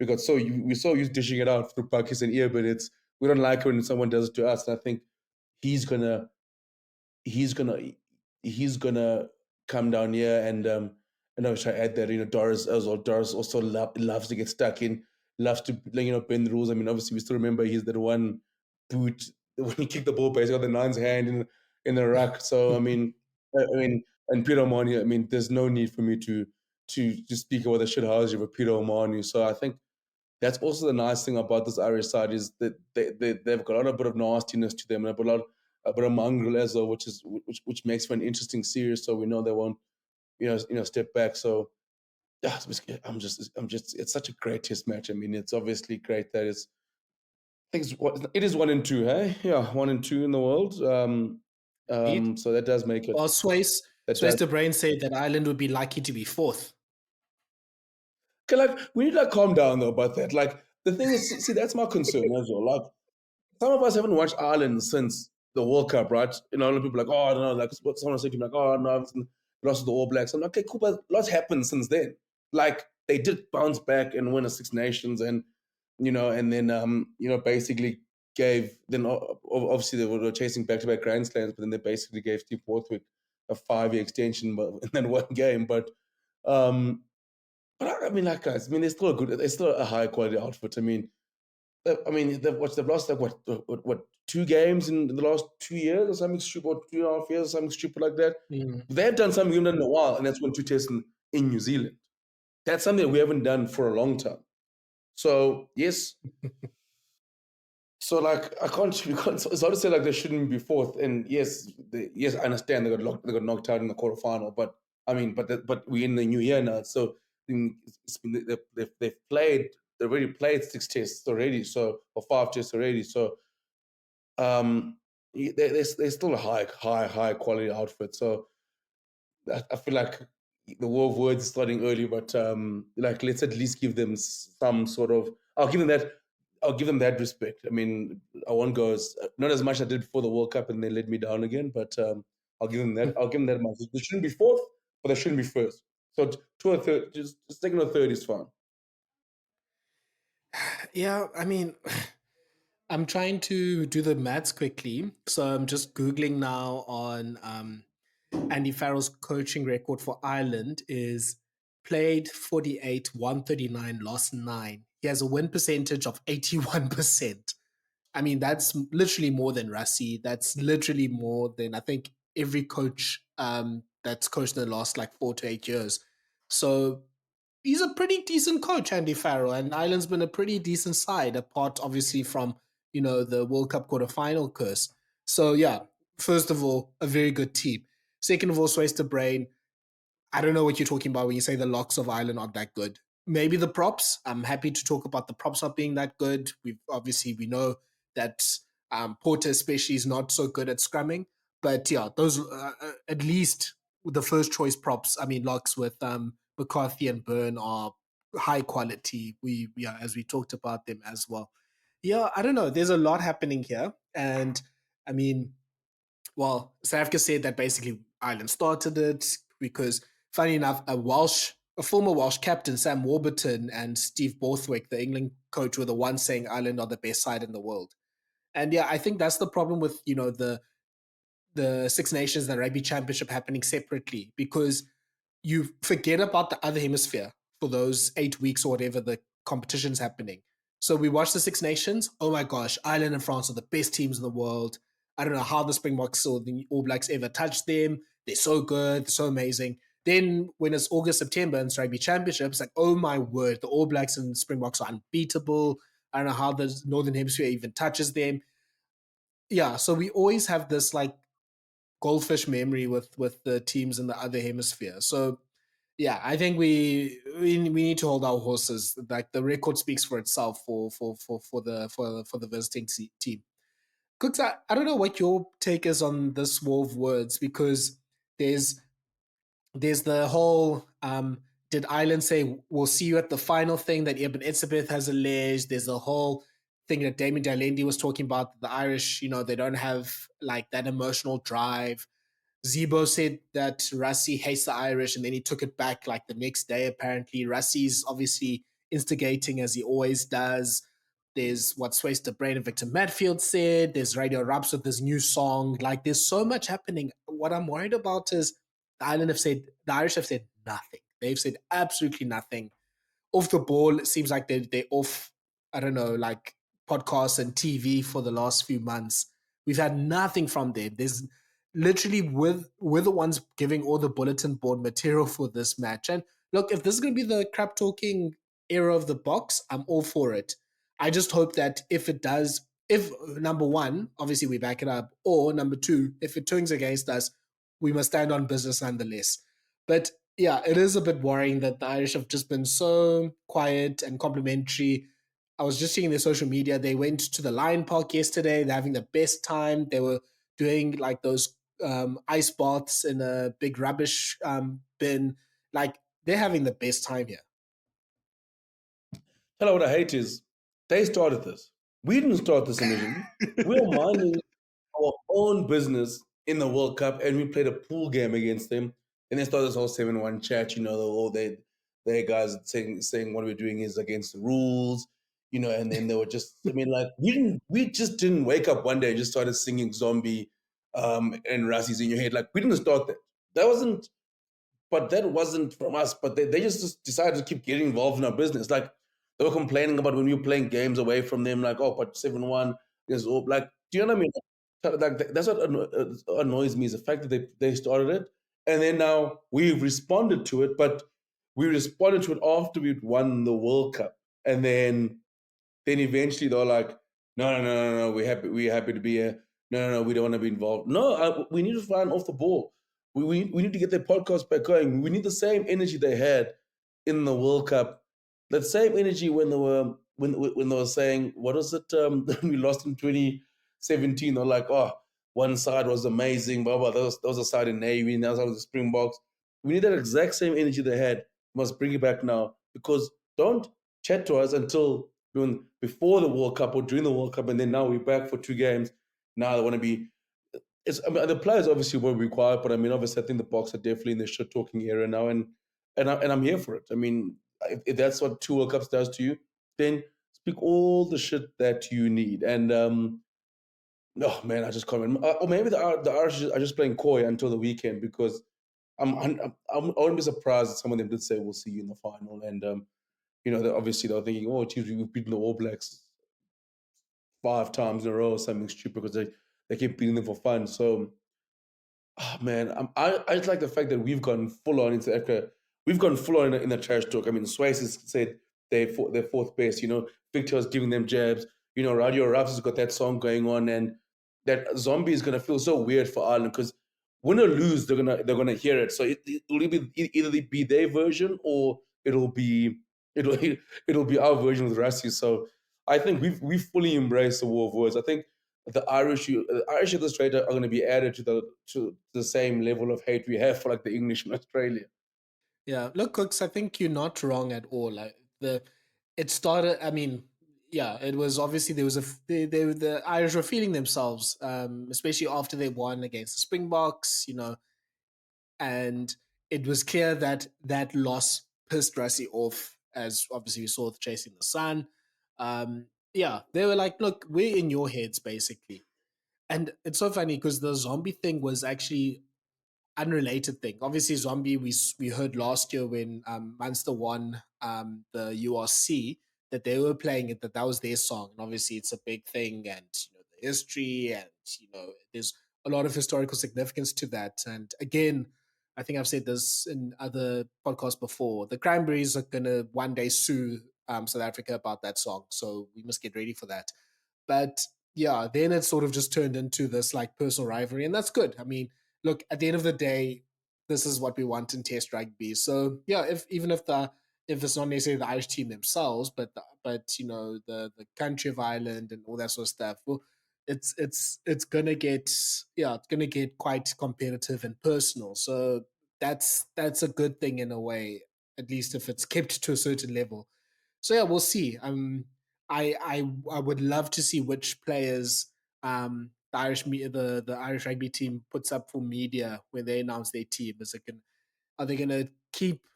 got we're so used to dishing it out through Pakistan ear, but we don't like it when someone does it to us. And I think he's gonna he's gonna he's gonna come down here and I should add that Doris as well. Doris also loves to get stuck in, loves to bend the rules. I mean, obviously we still remember he's that one boot when he kicked the ball basically on the nine's hand in the ruck. So I mean, and Peter O'Mahony. I mean, there's no need for me to speak about the shit house of Peter O'Mahony. So I think that's also the nice thing about this Irish side is that they've got a bit of nastiness to them and a bit of mongrel as well, which makes for an interesting series. So we know they won't step back. So yeah, I'm just it's such a great test match. I mean, it's obviously great that I think it is 1 and 2, hey? Yeah, 1 and 2 in the world. Indeed. So that does make it. Well, That Swayze does. the Brain said that Ireland would be lucky to be fourth. Okay, like we need to calm down though about that. Like the thing is, see, that's my concern as well. Like some of us haven't watched Ireland since the World Cup, right? A lot of people are like, oh, I don't know, like someone said to me, like, oh, no, I've lost to the All Blacks. I'm like, okay, cool, but lots happened since then. Like they did bounce back and win a Six Nations, and and then basically gave then obviously they were chasing back-to-back Grand Slams, but then they basically gave Steve Borthwick a 5-year extension, in then one game, um, but I mean, like guys, I mean, they're still a high quality outfit. They've lost like what 2 games in the last 2 years or something stupid, or 2.5 years or something stupid like that. Mm. They've done something we haven't done in a while, and that's won 2 tests in New Zealand. That's something we haven't done for a long time. So yes, so like we can't. It's hard to say like they shouldn't be fourth. And yes, I understand they got knocked out in the quarterfinal, but I mean, but we're in the new year now, so they've played. They already played 6 tests already, or 5 tests already. So they're still a high quality outfit. So I feel like the war of words is starting early, but like let's at least give them some sort of. I'll give them that respect. I mean, I won't go not as much as I did before the World Cup, and they let me down again. But I'll give them that. I'll give them that much. They shouldn't be fourth, but they shouldn't be first. So two or third, just second or third is fine. Yeah, I mean, I'm trying to do the maths quickly. So I'm just Googling now on Andy Farrell's coaching record for Ireland is played 48, 139, lost 9. He has a win percentage of 81%. I mean, that's literally more than Rassi. That's literally more than I think every coach that's coached in the last like 4 to 8 years. So he's a pretty decent coach, Andy Farrell, and Ireland's been a pretty decent side, apart obviously from the World Cup quarterfinal curse. So yeah, first of all, a very good team. Second of all, Sways the Brain. I don't know what you're talking about when you say the locks of Ireland aren't that good. Maybe the props. I'm happy to talk about the props not being that good. We know that Porter especially is not so good at scrumming, but yeah, those at least the first choice props. I mean, locks with McCarthy and Byrne are high quality. Yeah, as we talked about them as well. Yeah, I don't know. There's a lot happening here, and I mean, well, South Africa said that basically Ireland started it because, funny enough, a former Welsh captain, Sam Warburton, and Steve Borthwick, the England coach, were the ones saying Ireland are the best side in the world. And yeah, I think that's the problem with the Six Nations and the Rugby Championship happening separately, because you forget about the other hemisphere for those 8 weeks or whatever the competition's happening. So we watch the Six Nations. Oh my gosh, Ireland and France are the best teams in the world. I don't know how the Springboks or the All Blacks ever touched them. They're so good, they're so amazing. Then when it's August, September and it's Rugby Championship, it's like, oh my word, the All Blacks and Springboks are unbeatable. I don't know how the Northern Hemisphere even touches them. Yeah, so we always have this like goldfish memory with the teams in the other hemisphere. So yeah, I think we need to hold our horses. Like the record speaks for itself for the visiting team. Cooks, I don't know what your take is on this war of words, because there's there's the whole did Ireland say we'll see you at the final thing that Eben Etzebeth has alleged. There's the whole thing that Damien Dalendi was talking about, the Irish, they don't have like that emotional drive. Zebo said that Rassi hates the Irish, and then he took it back like the next day, apparently. Rassi's obviously instigating as he always does. There's what Swayze de Brain and Victor Matfield said. There's Radio Raps with this new song. Like, there's so much happening. What I'm worried about is the Irish have said nothing. They've said absolutely nothing. Off the ball, it seems like they're off, I don't know, like podcasts and TV for the last few months. We've had nothing from them. There's literally we're the ones giving all the bulletin board material for this match. And look, if this is going to be the crap talking era of the Boks, I'm all for it. I just hope that if number one, obviously we back it up, or number two, if it turns against us, we must stand on business nonetheless. But yeah, it is a bit worrying that the Irish have just been so quiet and complimentary. I was just seeing their social media. They went to the Lion Park yesterday. They're having the best time. They were doing like those ice baths in a big rubbish bin. Like, they're having the best time here. Tell you what I hate is they started this. We didn't start this initially. We were minding our own business in the World Cup, and we played a pool game against them. And they started this whole 7-1 chat. They guys saying what we're doing is against the rules. And then they were just, I mean, like we just didn't wake up one day and just started singing Zombie and Rassi's in your head. Like, we didn't start that. But that wasn't from us. But they just decided to keep getting involved in our business. Like, they were complaining about when we were playing games away from them, like, oh, but 7-1 is all like, do you know what I mean? Like, that's what annoys me, is the fact that they started it, and then now we've responded to it, but we responded to it after we'd won the World Cup, and then eventually they're like, no, we're happy to be here. No, we don't want to be involved. No, we need to find off the ball. We need to get their podcast back going. We need the same energy they had in the World Cup. That same energy when they were saying, what was it? When we lost in 2017, they're like, oh, one side was amazing, blah blah. That was a side in Navy, and that was the Springboks. We need that exact same energy they had. We must bring it back now, because don't chat to us until before the World Cup or during the World Cup, and then now we're back for 2 games. Now they want to be. I mean, the players obviously will be quiet, but I mean, obviously, I think the Boks are definitely in the shit talking era now, and I'm here for it. I mean, if that's what 2 World Cups does to you, then speak all the shit that you need. And oh man, I just can't remember. Or maybe the Irish are just playing coy until the weekend, because I wouldn't be surprised if some of them did say we'll see you in the final, and obviously they're thinking, oh, geez, we've beaten the All Blacks 5 times in a row or something stupid, because they keep beating them for fun. So, oh man, I just like the fact that we've gone full on into Africa. We've gone full on in the trash talk. I mean, Swayze has said they're fourth best. Victor's giving them jabs. Radio Raps has got that song going on, and that Zombie is going to feel so weird for Ireland, because win or lose, they're gonna hear it. So it'll either be their version or it'll it'll be our version with Rassie. So I think we've fully embraced the war of words. I think the Irish at this rate are going to be added to the same level of hate we have for like the English in Australia. Yeah, look, Cooks, I think you're not wrong at all. Like it started. I mean, yeah, it was obviously there was the Irish were feeling themselves, especially after they won against the Springboks. And it was clear that that loss pissed Rassie off, as obviously we saw with Chasing the Sun. Yeah, they were like, "Look, we're in your heads, basically." And it's so funny because the zombie thing was actually unrelated thing. Obviously, Zombie we heard last year when Munster won the URC that they were playing it, that was their song, and obviously it's a big thing, and the history, and there's a lot of historical significance to that. And again, I think I've said this in other podcasts before. The Cranberries are gonna one day sue South Africa about that song, so we must get ready for that. But yeah, then it sort of just turned into this like personal rivalry, and that's good. I mean, look, at the end of the day, this is what we want in Test rugby. So yeah, if it's not necessarily the Irish team themselves, but the country of Ireland and all that sort of stuff, well, it's gonna get it's gonna get quite competitive and personal. So that's a good thing in a way, at least if it's kept to a certain level. So yeah, we'll see. I would love to see which players the Irish rugby team puts up for media when they announce their team. Are they going to keep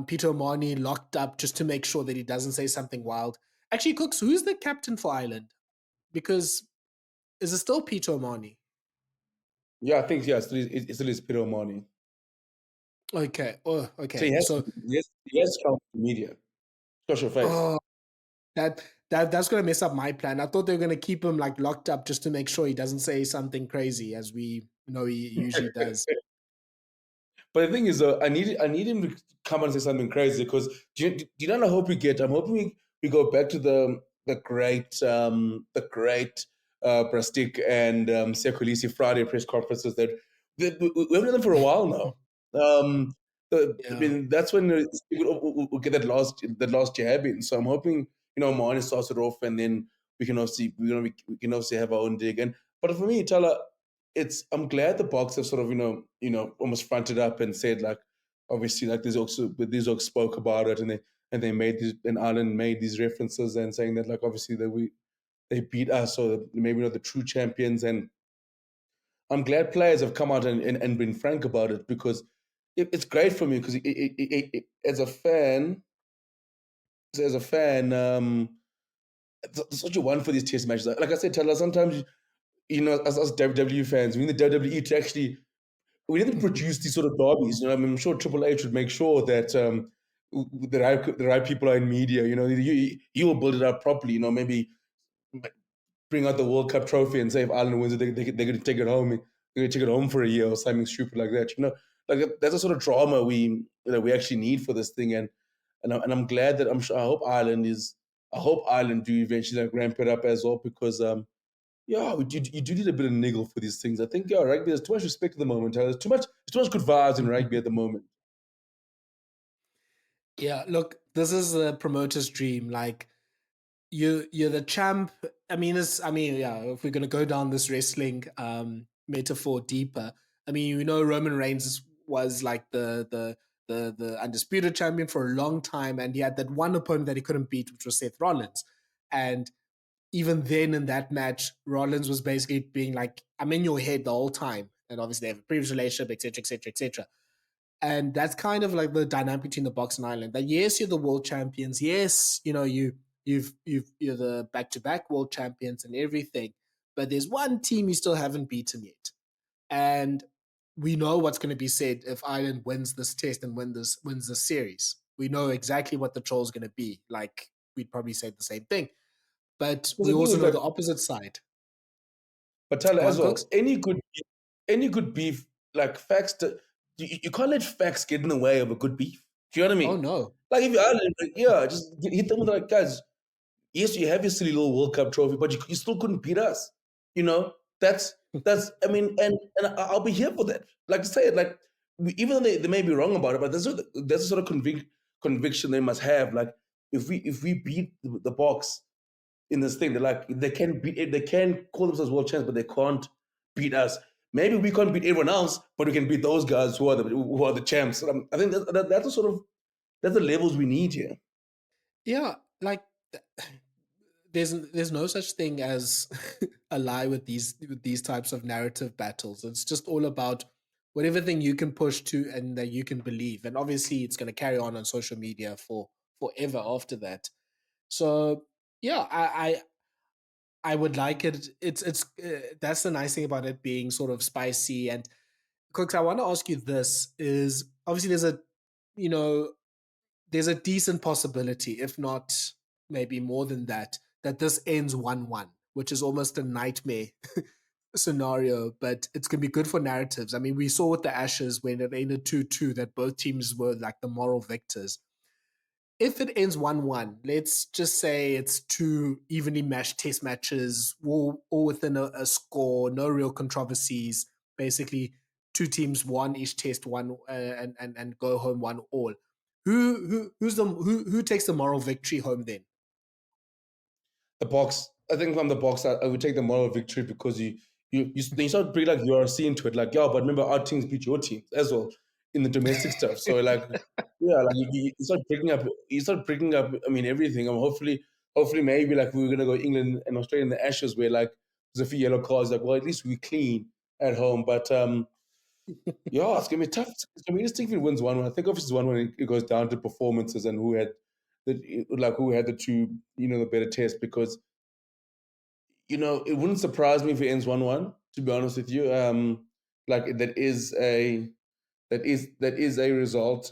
Peter O'Mahony locked up just to make sure that he doesn't say something wild? Actually, Cooks, who's the captain for Ireland? Because is it still Peter O'Mahony? Yeah, I think it still is Peter O'Mahony. Okay. Oh, So okay. So he has to come to the media. Social face. oh, that's gonna mess up my plan. I thought they were gonna keep him like locked up just to make sure he doesn't say something crazy, as we know he usually does. But the thing is, I need him to come and say something crazy because do you know what I hope we get? I'm hoping we go back to the great Brastic and Sekulisi Friday press conferences that we haven't done them for a while now. Um, I Yeah. mean, that's when we'll get that last jab in. So I'm hoping Mane starts it off, and then we can obviously have our own dig. But for me, Thala, I'm glad the Boks have sort of almost fronted up and said, like, obviously, like these oaks spoke about it, and they made Ireland made these references and saying that, like, obviously they beat us, or maybe not the true champions. And I'm glad players have come out and been frank about it, because it's great for me, because as a fan, it's such a one for these test matches. Like I said, Taylor, sometimes as WWE fans, we need the WWE to actually we need to produce these sort of derbies. I'm sure Triple H would make sure that the right people are in media. You will build it up properly. Maybe bring out the World Cup trophy and say if Ireland wins it, they're going to take it home. They're going to take it home for a year or something stupid like that. Like that's a sort of drama we actually need for this thing. And I'm glad that I hope Ireland do eventually like ramp it up as well, because yeah, you do need a bit of niggle for these things. I think, yeah, rugby, there's too much respect at the moment. There's too much good vibes in rugby at the moment. Yeah, look, this is a promoter's dream. Like you're the champ. Yeah, if we're gonna go down this wrestling metaphor deeper, I mean, Roman Reigns was like the undisputed champion for a long time, and he had that one opponent that he couldn't beat, which was Seth Rollins. And even then in that match, Rollins was basically being like, I'm in your head the whole time. And obviously they have a previous relationship, etc., etc., etc. And that's kind of like the dynamic between the Boks and Ireland. That yes, you're the world champions. Yes, you're the back-to-back world champions and everything. But there's one team you still haven't beaten yet. And we know what's going to be said if Ireland wins this test and wins this series. We know exactly what the troll's going to be. Like we'd probably say the same thing. But Because we the thing also is, know like, the opposite side. but Tyler, Go as on, Cooks. well, any good beef, like facts, you can't let facts get in the way of a good beef. Do you know what I Oh mean? no. Like, if you're Ireland, like, yeah, just hit them with, like, guys, yes, you have your silly little World Cup trophy, but you still couldn't beat us, you know? That's I mean, and I'll be here for that. Like I say, like even though they may be wrong about it, but there's a sort of conviction they must have. Like if we beat the Boks in this thing, they're like they can beat it, they can call themselves world champs, but they can't beat us. Maybe we can't beat everyone else, but we can beat those guys who are the champs. I think that's the sort of that's the levels we need here. Yeah, like there's no such thing as a lie with these types of narrative battles. It's just all about whatever thing you can push to and that you can believe. And obviously, it's going to carry on social media for forever after that. So yeah, I would like it. It's that's the nice thing about it being sort of spicy. And Cooks, I want to ask you this: is obviously you know there's a decent possibility, if not maybe more than that, that this ends 1-1, which is almost a nightmare scenario, but it's going to be good for narratives. I mean, we saw with the Ashes when it ended 2-2 that both teams were like the moral victors. If it ends 1-1, let's just say it's two evenly matched test matches, all within a score, no real controversies, basically two teams won each test, one and go home 1-1. Who takes the moral victory home then? The Boks. I think from the Boks, I would take the moral victory because you start bring like URC into it. Like, yeah, but remember our teams beat your teams as well in the domestic stuff. So like, yeah, like you start breaking up. You start breaking up. I mean, everything. Hopefully, maybe like we were gonna go England and Australia in the Ashes, where like there's a few yellow cards. Like, well, at least we clean at home. But yeah, it's gonna be tough. It's gonna be interesting if it wins 1-1. I think obviously 1-1 it goes down to performances and who had the two the better test because it wouldn't surprise me if it ends 1-1, to be honest with you. Like that is a result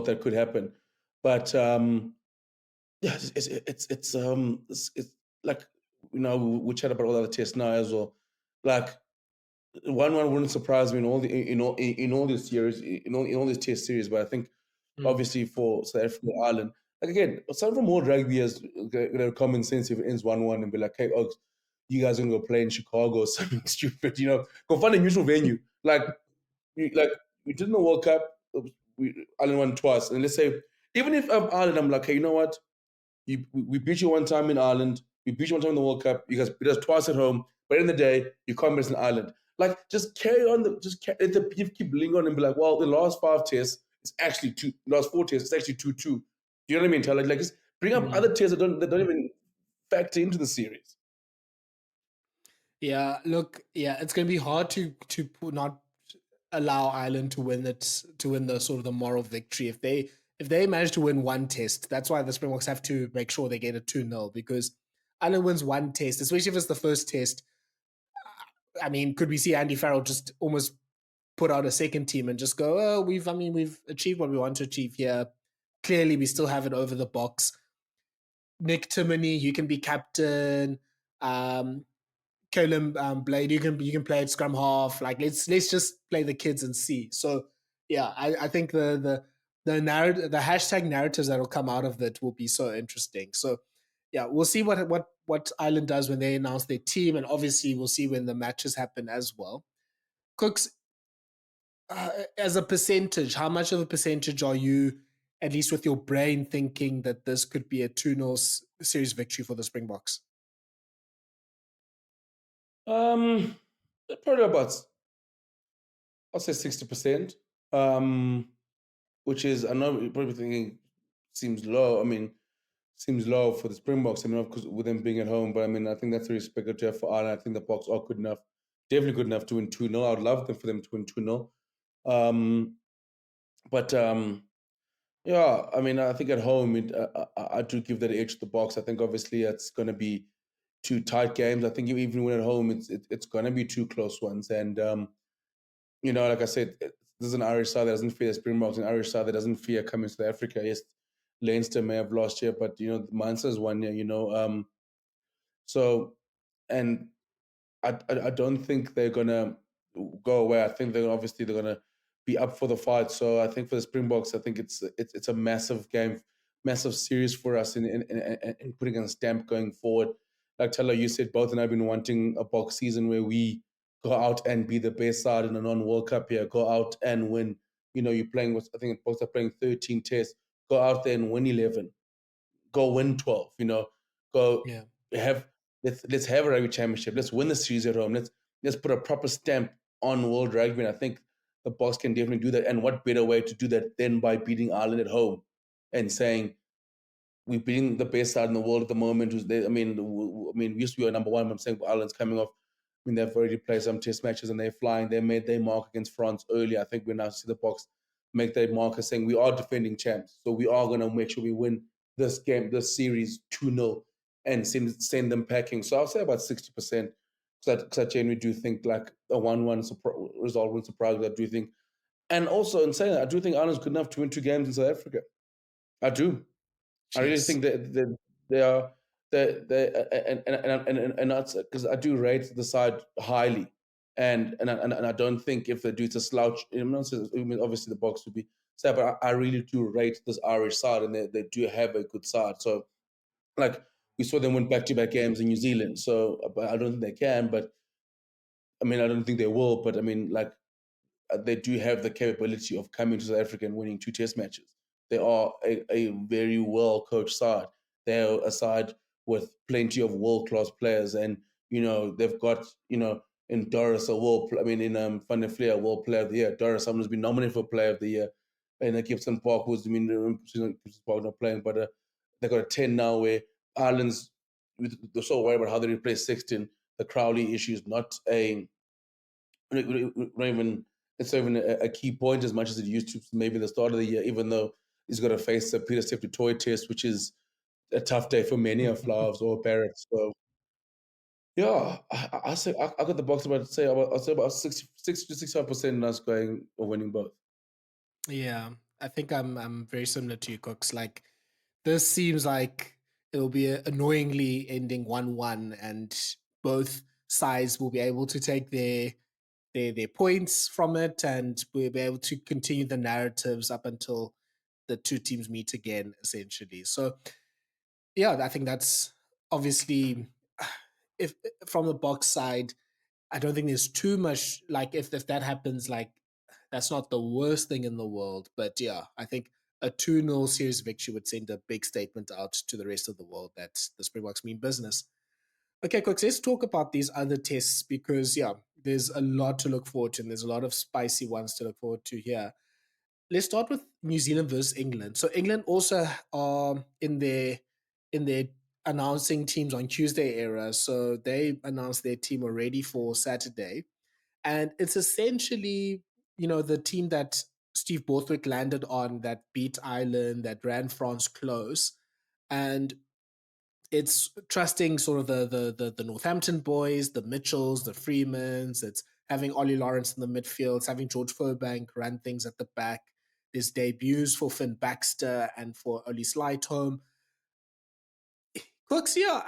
that could happen. But yeah, it's like we chat about all the other tests now as well. Like 1-1 wouldn't surprise me in all this series, in all this test series, but I think obviously for South Africa and Ireland. Like again, some from more rugby as common sense if it ends 1-1 and be like, hey, Oaks, you guys are gonna go play in Chicago or something stupid, go find a neutral venue. Like we did in the World Cup, Ireland won twice, and let's say even if I'm Ireland, I'm like, hey, you know what? We beat you one time in Ireland. We beat you one time in the World Cup. You guys beat us twice at home. But in the day, you can't beat us in Ireland. Like, just carry on. Let the beef keep lingering and be like, well, the last 5 tests, it's actually two. Last 4 tests, it's actually 2-2. Do you know what I mean? Tell like just bring up other tests that don't even factor into the series. Yeah, look, yeah, it's going to be hard to not allow Ireland to win the sort of the moral victory if they manage to win one test. That's why the Springboks have to make sure they get a 2-0 because Ireland wins one test, especially if it's the first test. I mean, could we see Andy Farrell just almost put out a second team and just go, oh, we've achieved what we want to achieve here. Clearly, we still have it over the Boks. Nick Timoney, you can be captain. Colin Blade, you can play at scrum half. Like let's just play the kids and see. So yeah, I think the narrative, the hashtag narratives that will come out of it will be so interesting. So yeah, we'll see what Ireland does when they announce their team, and obviously we'll see when the matches happen as well. Cooks, as a percentage, how much of a percentage are you, at least with your brain, thinking that this could be a 2-0 series victory for the Springboks? Um, Probably about, I'll say 60%. Which is, I know you're probably thinking seems low. I mean, seems low for the Springboks. I mean, of course, with them being at home, but I mean, I think that's a respect to have for Ireland. I think the Boks are good enough, definitely good enough to win 2-0. I'd love them for them to win 2-0. But yeah, I mean, I think at home, I do give that edge to the Boks. I think obviously it's going to be two tight games. I think even when at home, it's going to be two close ones. And like I said, there's an Irish side that doesn't fear Springboks, an Irish side that doesn't fear coming to South Africa. Yes, Leinster may have lost here, but Munster's won here. So, and I don't think they're gonna go away. I think they're gonna be up for the fight. So I think for the Springboks, I think it's a massive game, massive series for us in putting a stamp going forward. like Thala, you said, both and I've been wanting a Boks season where we go out and be the best side in a non-World Cup here, go out and win. You're playing with, I think Boks are playing 13 tests, go out there and win 11, go win 12, go Yeah. have, let's have a rugby championship. Let's win the series at home. Let's put a proper stamp on world rugby. And I think the Boks can definitely do that. And what better way to do that than by beating Ireland at home and saying, we've been the best side in the world at the moment. We used to be number one. But I'm saying Ireland's coming off. They've already played some test matches and they're flying. They made their mark against France early. I think we now see the Boks make their marker saying we are defending champs. So we are going to make sure we win this game, this series 2-0 and send them packing. So I'll say about 60%. Because I genuinely do think like a 1-1 result wouldn't surprise me. I do think. And also in saying that, I do think Ireland's good enough to win 2 games in South Africa. I do. I really Jeez. think that they are and that's because I do rate the side highly, and I don't think if they do, it's a slouch. I'm not saying, obviously the Boks would be sad, but I really do rate this Irish side, and they do have a good side. So like we saw them win back-to-back games in New Zealand, so but I don't think they can, but I don't think they will, but like they do have the capability of coming to South Africa and winning 2 test matches. They are a very well coached side. They're a side with plenty of world class players, and they've got in Doris a world. In Van der Fleer, world player of the year. Doris, someone who's been nominated for player of the year, and Gibson Park, who's Gibson Park not playing, but they got a 10 now where Ireland's they're so worried about how they replace 16. The Crowley issue is not even it's not even a key point as much as it used to maybe the start of the year, even though he's got to face a Peter Steph toy test, which is a tough day for many of Flavs or Barrett. So yeah, I say I got the Boks about to say I'll say about 60 to 65% us going or winning both. Yeah, I think I'm very similar to you, Cooks. Like this seems like it'll be annoyingly ending 1-1, and both sides will be able to take their points from it, and we'll be able to continue the narratives up until the two teams meet again, essentially. So yeah, I think that's obviously if from the Boks side, I don't think there's too much like if that happens, like that's not the worst thing in the world. But yeah, I think a 2-0 series victory would send a big statement out to the rest of the world that the Springboks mean business. Okay, Cooks, let's talk about these other tests because yeah, there's a lot to look forward to and there's a lot of spicy ones to look forward to here. Let's start with New Zealand versus England. So England also are in their announcing teams on Tuesday era. So they announced their team already for Saturday. And it's essentially, the team that Steve Borthwick landed on that beat Ireland, that ran France close. And it's trusting sort of the Northampton boys, the Mitchells, the Freemans. It's having Ollie Lawrence in the midfield. It's having George Furbank run things at the back. There's debuts for Finn Baxter and for Oli Slytome. Cooks, yeah,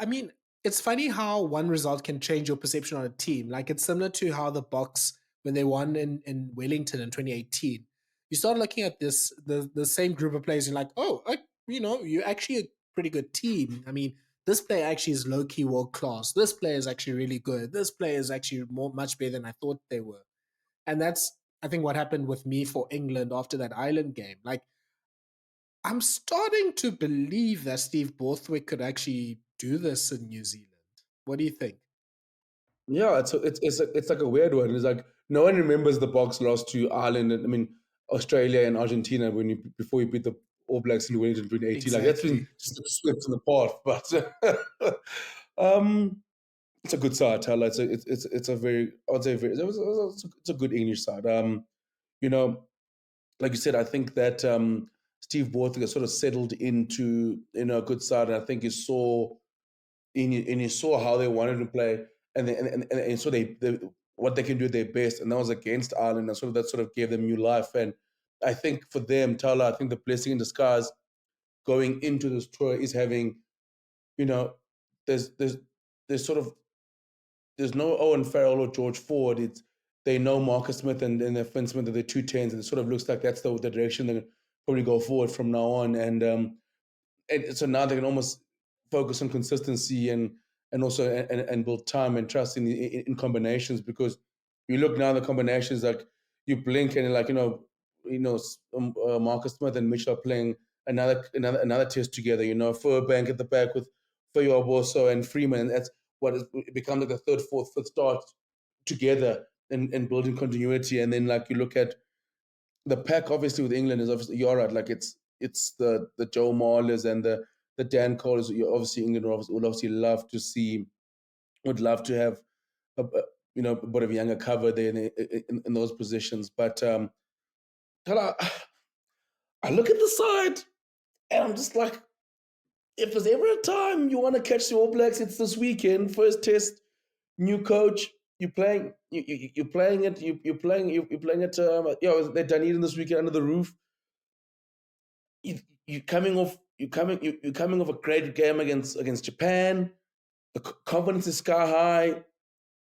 it's funny how one result can change your perception on a team. Like it's similar to how the Boks, when they won in Wellington in 2018, you start looking at the same group of players, and you're like, oh, you're actually a pretty good team. This player actually is low key world class. This player is actually really good. This player is actually much better than I thought they were. And that's, I think, what happened with me for England after that Ireland game. Like, I'm starting to believe that Steve Borthwick could actually do this in New Zealand. What do you think? Yeah, it's like a weird one. It's like no one remembers the Boks lost to Ireland and Australia and Argentina before you beat the All Blacks in Wellington in 2018. Like that's been Exactly. just swept in the past. But it's a good side, Tyler. It's a very I would say very it's a good English side. You know, like you said, I think that Steve Borthwick has sort of settled into a good side, and I think he saw how they wanted to play, and so they what they can do at their best, and that was against Ireland, and that sort of gave them new life. And I think for them, Thala, I think the blessing in disguise going into this tour is having, you know, there's sort of there's no Owen Farrell or George Ford. It's they know Marcus Smith and their Finn Smith are the 2 10s, and it sort of looks like that's the direction they're gonna probably go forward from now on. And so now they can almost focus on consistency and and also and build time and trust in combinations, because you look now the combinations, like you blink and like Marcus Smith and Mitchell are playing another test together. Furbank at the back with Furioboso and Freeman. That's what it becomes like a third, fourth, fifth start together and building continuity. And then like you look at the pack, obviously with England is obviously you're right. Like it's the Joe Marlers and the Dan Coles. Obviously England would obviously would love to have a bit of younger cover there in those positions. But Thala, I look at the side and I'm just like, if there's ever a time you want to catch the All Blacks, it's this weekend. First test, new coach. You're playing. You're playing it. You're playing. You're playing it. They're Dunedin this weekend under the roof. You're coming off. You're coming off a great game against Japan. The confidence is sky high.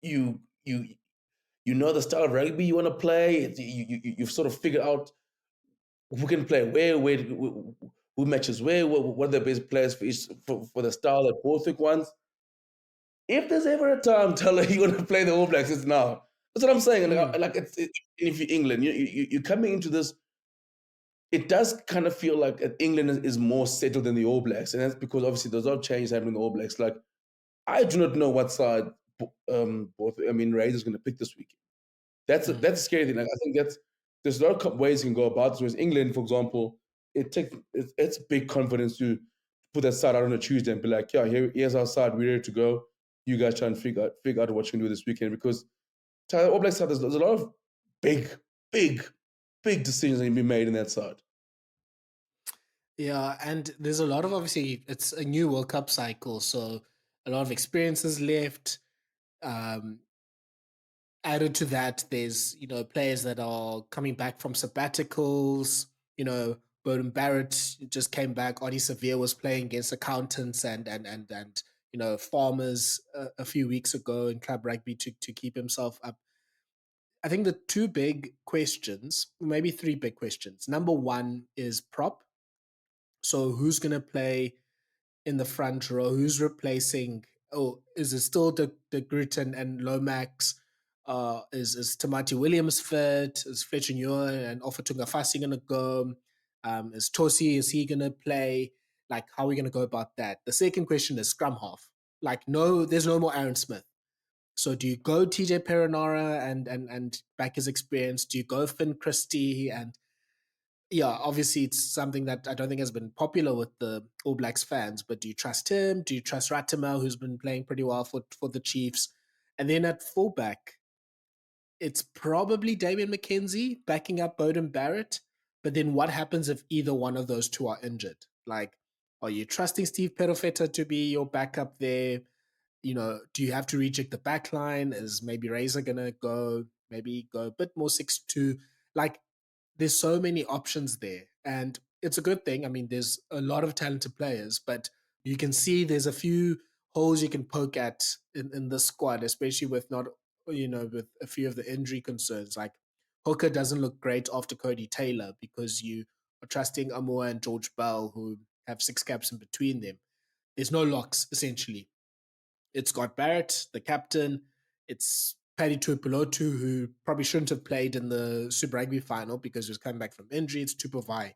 You you you know the style of rugby you want to play. You've sort of figured out who can play where who matches where, what are the best players for the style that Borthwick wants. If there's ever a time, Tella, you want to play the All Blacks, it's now. That's what I'm saying. Like if you're England, you're coming into this. It does kind of feel like England is more settled than the All Blacks, and that's because obviously there's a lot of changes happening in the All Blacks. Like I do not know what side Razor's going to pick this weekend. That's a scary thing. Like I think there's a lot of ways you can go about this. Whereas England, for example, it's big confidence to put that side out on a Tuesday and be like, yeah, here's our side, we're ready to go. You guys try and figure out what you can do this weekend, because All Black side, there's a lot of big decisions that can be made in that side. Yeah, and there's a lot of, obviously it's a new World Cup cycle, so a lot of experiences left. Added to that, there's players that are coming back from sabbaticals. Bowden Barrett just came back. Adi Severe was playing against accountants and farmers a few weeks ago in club rugby to keep himself up. I think the two big questions, maybe three big questions. Number one is prop. So who's going to play in the front row? Who's replacing? Oh, is it still the Grit and Lomax? Is Tamati Williams fit? Is Fletcher Muir and Ofatunga Fasi going to go? Is Tosi, is he going to play? Like, how are we going to go about that? The second question is scrum half. Like, no, there's no more Aaron Smith. So do you go TJ Perenara and back his experience? Do you go Finn Christie? And yeah, obviously it's something that I don't think has been popular with the All Blacks fans, but do you trust him? Do you trust Ratimal, who's been playing pretty well for the Chiefs? And then at fullback, it's probably Damian McKenzie backing up Bowden Barrett. But then what happens if either one of those two are injured? Like, are you trusting Steve Perofeta to be your backup there? Do you have to reject the back line? Is maybe Razor going to maybe go a bit more 6-2? Like, there's so many options there. And it's a good thing. I mean, there's a lot of talented players, but you can see there's a few holes you can poke at in the squad, especially with with a few of the injury concerns. Like Hooker doesn't look great after Cody Taylor because you are trusting Amoa and George Bell, who have 6 caps in between them. There's no locks, essentially. It's Scott Barrett, the captain. It's Paddy Tuipulotu, who probably shouldn't have played in the Super Rugby final because he was coming back from injury. It's Tupavai.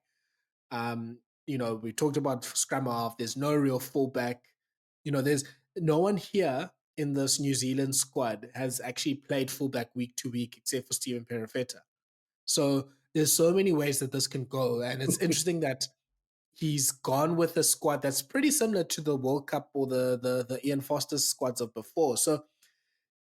We talked about scrum half. There's no real fullback. There's no one here in this New Zealand squad has actually played fullback week to week except for Stephen Perofeta. So there's so many ways that this can go. And it's interesting that he's gone with a squad that's pretty similar to the World Cup or the Ian Foster squads of before. So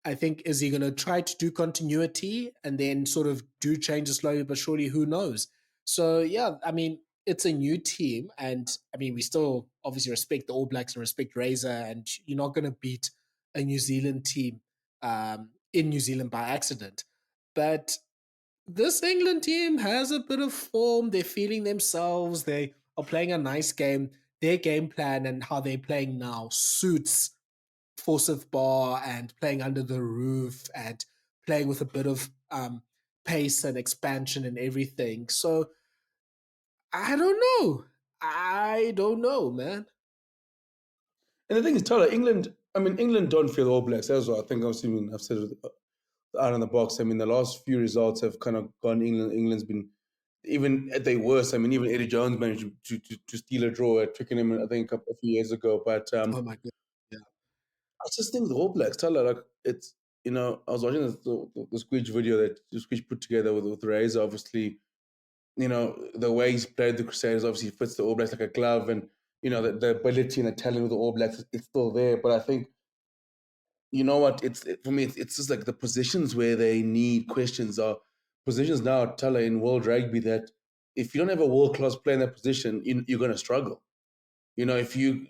I think, is he going to try to do continuity and then sort of do changes slowly but surely? Who knows? So yeah, I mean, it's a new team, and I mean, we still obviously respect the All Blacks and respect Razor, and you're not going to beat a New Zealand team in New Zealand by accident. But this England team has a bit of form. They're feeling themselves. They are playing a nice game. Their game plan and how they're playing now suits Forsyth Bar and playing under the roof and playing with a bit of pace and expansion and everything. So I don't know. I don't know, man. And the thing is, Tyler, England, I mean, England don't feel All Blacks as well. I think I've said it out in the box. I mean, the last few results have kind of gone England. England's been even at their worst. I mean, even Eddie Jones managed to steal a draw at Twickenham, I think, a few years ago. But Oh my goodness. Yeah. I just think the All Blacks, Thala, like it's I was watching the Squidge video that Squidge put together with Razor. Obviously, the way he's played the Crusaders obviously fits the All Blacks like a glove, and the ability and the talent of the All Blacks, it's still there. But I think you know what? For me, it's just like the positions where they need questions are positions now, Tala, in world rugby that if you don't have a world class player in that position, you're going to struggle. If you,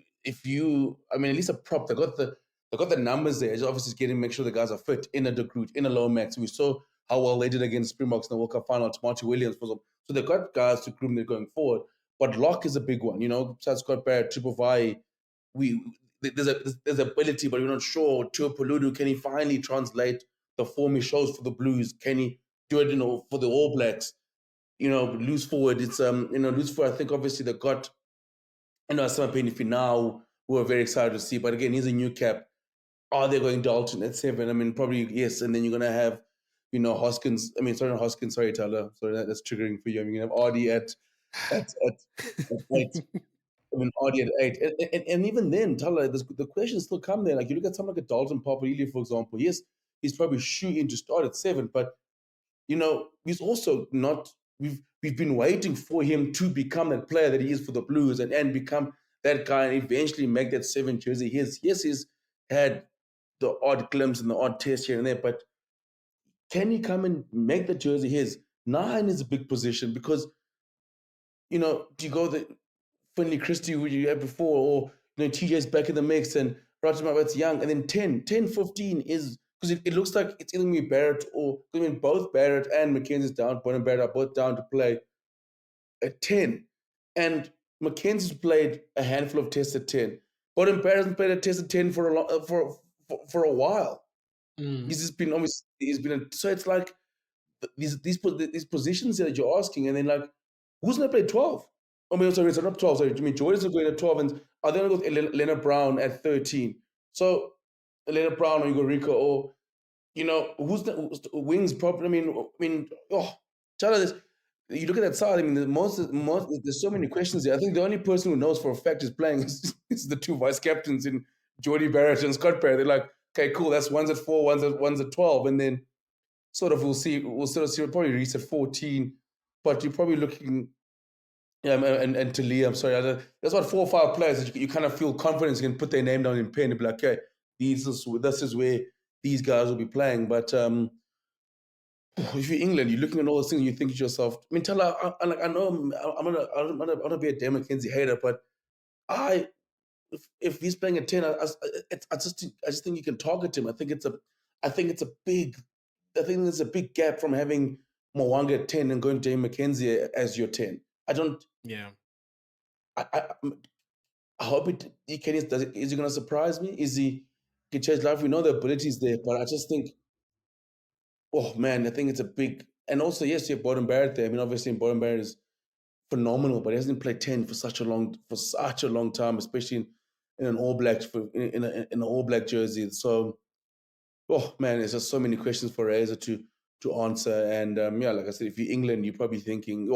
I mean, at least a prop, they got the numbers there. It's obviously getting make sure the guys are fit in a De Groot, in a Lomax. We saw how well they did against Springboks in the World Cup final. Marty Williams for them, so they've got guys to groom they're going forward. But lock is a big one. Besides Scott Barrett, Triple Vi, we there's ability, but we're not sure. Tio Puludu, can he finally translate the form he shows for the Blues? Can he do it, for the All Blacks? Loose forward. It's loose forward. I think obviously they got some opinion for now. We're very excited to see. But again, he's a new cap. Are they going Dalton at 7? I mean, probably yes. And then you're going to have, Hoskins. I mean, sorry, not Hoskins. Sorry, Tyler. Sorry, that's triggering for you. I mean, you're going to have RD at 8. I mean, RD at 8. And even then, Tyler, the questions still come there. Like, you look at someone like a Dalton Papalili, for example. Yes, he's probably shooting to start at 7. But he's also not. We've been waiting for him to become that player that he is for the Blues and become that guy and eventually make that 7 jersey his. Yes, he's had the odd glimpse and the odd test here and there, but can he come and make the jersey his? 9 is a big position because, do you go the Finley Christie who you had before, or TJ's back in the mix and Roger Mabat's young, and then 10, 15 is because it looks like it's either going to be Barrett or both Barrett and Mackenzie's down. Bonham Barrett are both down to play at 10. And Mackenzie's played a handful of tests at 10. Bonham Barrett hasn't played a test at 10 for a while. He's just been almost. So it's like these positions that you're asking, and then like, who's going to play 12? I mean, sorry, it's not 12. Sorry, I mean, Jordan's going at 12, and are they going to go with Leonard Brown at 13? So Leonard Brown or Igor Rico, or who's the wings? Probably. Tell us. You look at that side. I mean, there's so many questions there. I think the only person who knows for a fact is playing is the 2 vice captains in Jordy Barrett and Scott Barrett. They're like, okay, cool. That's one's at 4, one's at 12, and then sort of we'll see. We'll probably reach at 14, but you're probably looking. Yeah, and to Lee, I'm sorry. There's about 4 or 5 players that you kind of feel confidence you can put their name down in pen and be like, okay, this is where these guys will be playing. But if you're England, you're looking at all those things and you think to yourself, I mean, Thala, I know I'm gonna be a Dan McKenzie hater, but if he's playing at 10, I just think you can target him. I think it's a big gap from having Mwanga at 10 and going to Dan McKenzie as your 10. I don't. Yeah. I hope he can. Is he going to surprise me? Is he can change life? We know the abilities there, but I just think, oh man, I think it's a big. And also, yes, you have Boden Barrett there. I mean, obviously, Boden Barrett is phenomenal, but he hasn't played 10 for such a long time, especially in an All Black in an All Black jersey. So, oh man, there's just so many questions for Razor to answer. And like I said, if you're England, you're probably thinking,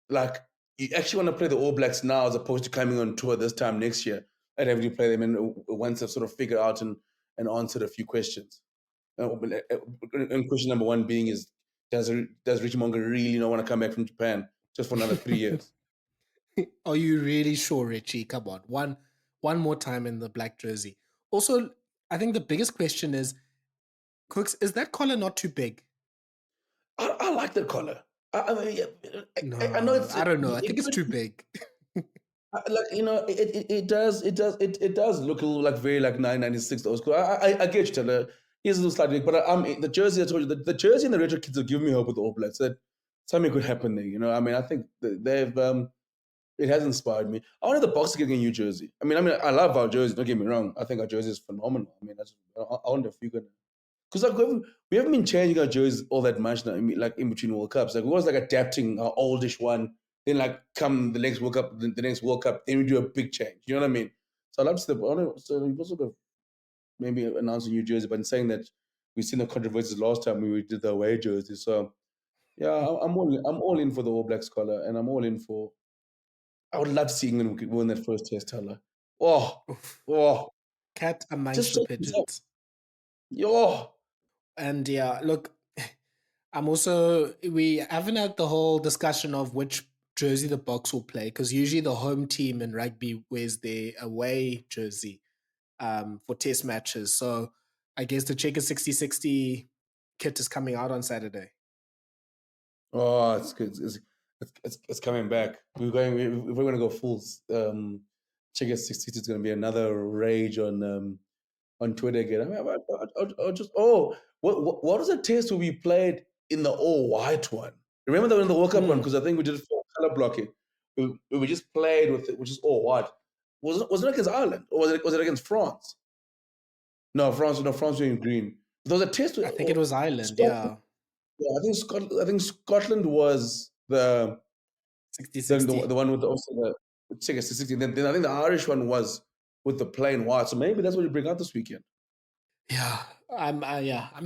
like you actually want to play the All Blacks now as opposed to coming on tour this time next year and having to play them in once they've sort of figured out and answered a few questions. And question number 1 being is, does Richie Monger really not want to come back from Japan just for another 3 years? Are you really sure, Richie? Come on, one more time in the black jersey. Also, I think the biggest question is, Cooks, is that collar not too big? I like that collar. I know it's. I don't know. I think it's too big. It does look a little like very like 996. Those cool. I get you, Taylor. He's a little slightly big, but the jersey I told you, the jersey and the retro kids are giving me hope with the All Blacks that something could happen there. I mean, I think they've it has inspired me. I wonder the Boks are getting a new jersey. I mean, I love our jersey. Don't get me wrong. I think our jersey is phenomenal. I mean, I wonder if you're gonna. Because we haven't been changing our jerseys all that much now, like in between World Cups. Like we was like adapting our oldish one, then like come the next World Cup, the next World Cup, then we do a big change. You know what I mean? So I love to see so we've also got maybe announce a new jersey, but in saying that, we've seen the controversies last time we did the away jersey. So yeah, I'm all in for the All Blacks color, and I'm all in for. I would love to see England win that first test, Thala. Oh, Oof. oh, Cat amongst just the check this out. pigeons. Yo, And yeah, look, I'm also, we haven't had the whole discussion of which jersey the Boks will play, because usually the home team in rugby wears their away jersey for test matches. So I guess the Checker 6060 kit is coming out on Saturday. oh, it's good. It's coming back. If we're going to go full. Check 60, it's going to be another rage on Twitter again. I mean, I'll just what was the test where we played in the all white one? Remember that in the World Cup one, Mm, because I think we did full color blocking. We just played with it, which is all white. Was it against Ireland, or was it against France? No, France. No, France were in green. There was a test with I think it was Ireland, Scotland. yeah. Yeah, I think Scotland was the 6060. one with also the Sega 60. Then I think the Irish one was with the plain white. So maybe that's what you bring out this weekend. Yeah, I'm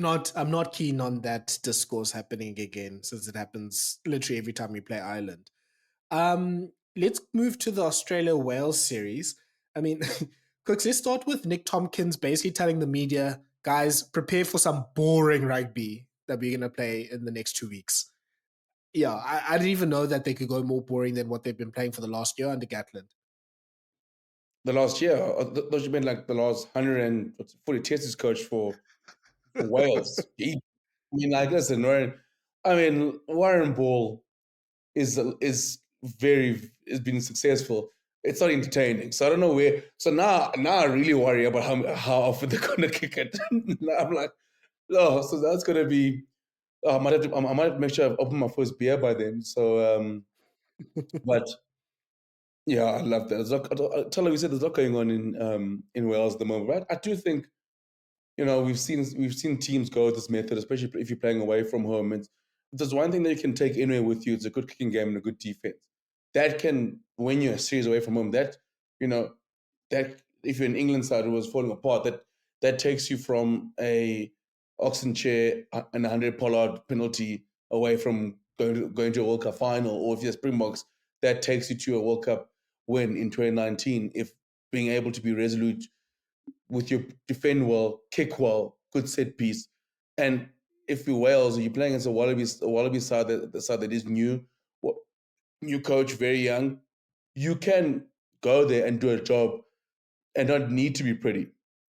not keen on that discourse happening again, since it happens literally every time we play Ireland. Let's move to the Australia Wales series. I mean, Cooks, let's start with Nick Tompkins basically telling the media, guys, prepare for some boring rugby that we're gonna play in the next 2 weeks. Yeah, I didn't even know that they could go more boring than what they've been playing for the last year under Gatland. The last year, those have been like the last 140 tests coach for Wales. I mean, like, listen, Warren Ball is being successful. It's not entertaining. So I don't know where. So now I really worry about how often they're gonna kick it. Now I'm like, oh, so that's gonna be. I might have to make sure I've opened my first beer by then. So, but yeah, I love that. Tell her we said there's a lot going on in Wales at the moment. But I do think we've seen teams go with this method, especially if you're playing away from home. And if there's one thing that you can take anywhere with you, it's a good kicking game and a good defense. That can win you a series away from home. You know, that if you're an England side who was falling apart, that takes you from a oxen chair and 100 Pollard penalty away from going to a World Cup final, or if you're Springboks, that takes you to a World Cup win in 2019. If being able to be resolute with your defend well, kick well, good set piece, and if you're Wales, you're playing against a Wallaby side the side that is new coach, very young, you can go there and do a job and not need to be pretty.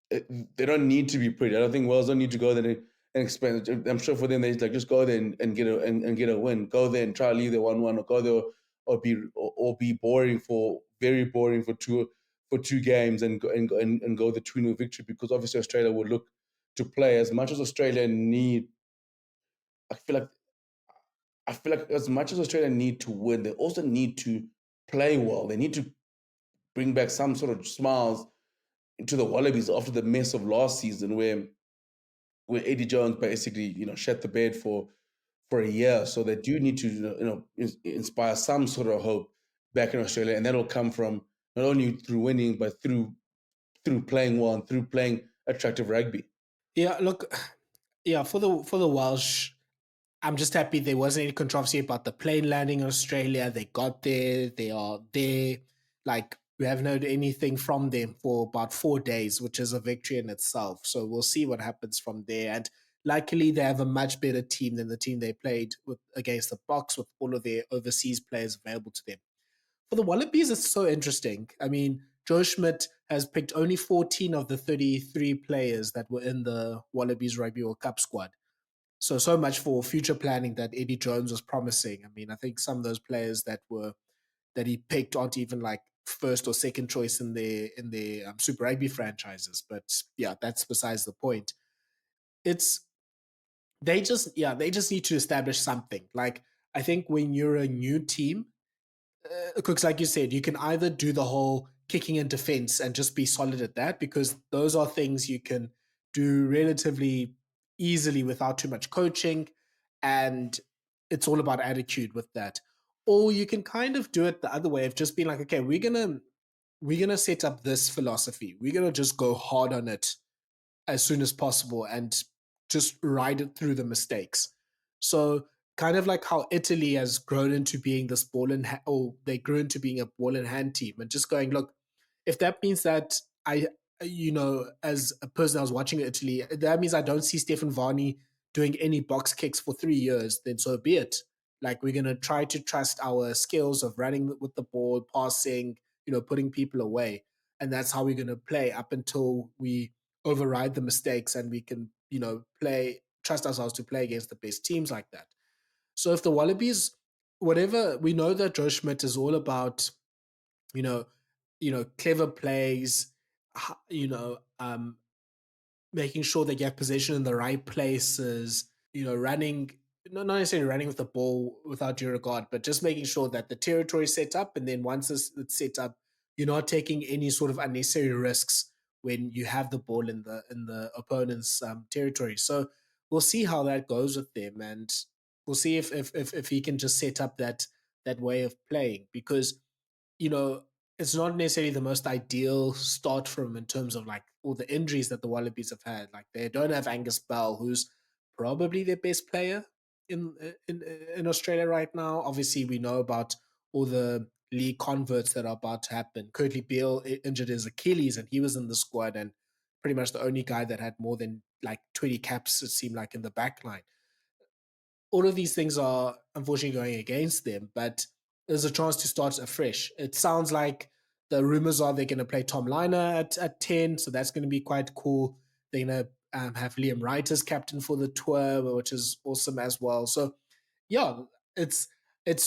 They don't need to be pretty. I don't think Wales don't need to go there and expand. I'm sure for them they just go there and get a win. Go there and try to leave the 1-1, or go there or be boring for very boring for two games and go the 2-0 victory, because obviously Australia would look to play as much as Australia need. I feel like as much as Australia need to win, they also need to play well. They need to bring back some sort of smiles into the Wallabies after the mess of last season, where Eddie Jones basically shed the bed for a year. So they do need to inspire some sort of hope back in Australia, and that'll come from not only through winning but through playing well and through playing attractive rugby. Yeah, look, yeah, for the Welsh, I'm just happy there wasn't any controversy about the plane landing in Australia. They got there, they are there. Like, we haven't heard anything from them for about 4 days, which is a victory in itself. So we'll see what happens from there. And luckily, they have a much better team than the team they played with against the Boks, with all of their overseas players available to them. For the Wallabies, it's so interesting. I mean, Joe Schmidt has picked only 14 of the 33 players that were in the Wallabies Rugby World Cup squad. So much for future planning that Eddie Jones was promising. I mean, I think some of those players that he picked aren't even like first or second choice in their Super Rugby franchises. But yeah, that's besides the point. It's they just need to establish something. Like, I think when you're a new team, Cooks, like you said, you can either do the whole kicking and defense and just be solid at that, because those are things you can do relatively easily without too much coaching. And it's all about attitude with that. Or you can kind of do it the other way of just being like, okay, we're gonna set up this philosophy. We're gonna just go hard on it as soon as possible and just ride it through the mistakes. So kind of like how Italy has grown into being this or they grew into being a ball in hand team, and just going, look, if that means that as a person I was watching Italy, that means I don't see Stefan Varney doing any box kicks for 3 years, then so be it. Like, we're gonna try to trust our skills of running with the ball, passing, putting people away, and that's how we're gonna play up until we override the mistakes and we can, play trust ourselves to play against the best teams like that. So if the Wallabies, whatever, we know that Joe Schmidt is all about, you know, clever plays, making sure they get position in the right places, running, not necessarily running with the ball without due regard, but just making sure that the territory is set up. And then once it's set up, you're not taking any sort of unnecessary risks when you have the ball in the opponent's territory. So we'll see how that goes with them, and we'll see if he can just set up that way of playing, because you know, it's not necessarily the most ideal start from in terms of like all the injuries that the Wallabies have had. Like, they don't have Angus Bell, who's probably their best player in Australia right now. Obviously, we know about all the league converts that are about to happen. Curtly Beale injured his Achilles, and he was in the squad, and pretty much the only guy that had more than like 20 caps, it seemed like, in the back line. All of these things are unfortunately going against them, but there's a chance to start afresh. It sounds like the rumors are they're going to play Tom Liner at 10, so that's going to be quite cool. They're going to have Liam Wright as captain for the tour, which is awesome as well. So, yeah, it's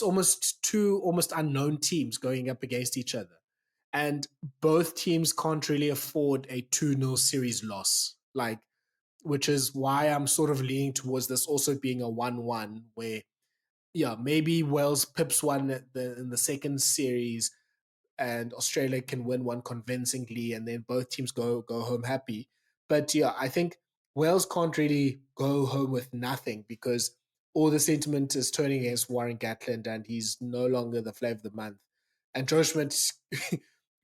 almost two almost unknown teams going up against each other. And both teams can't really afford a 2-0 series loss. Like, which is why I'm sort of leaning towards this also being a 1-1, where, yeah, maybe Wales pips one in the second series and Australia can win one convincingly, and then both teams go home happy. But yeah, I think Wales can't really go home with nothing, because all the sentiment is turning against Warren Gatland, and he's no longer the flavour of the month. And Joe Schmidt,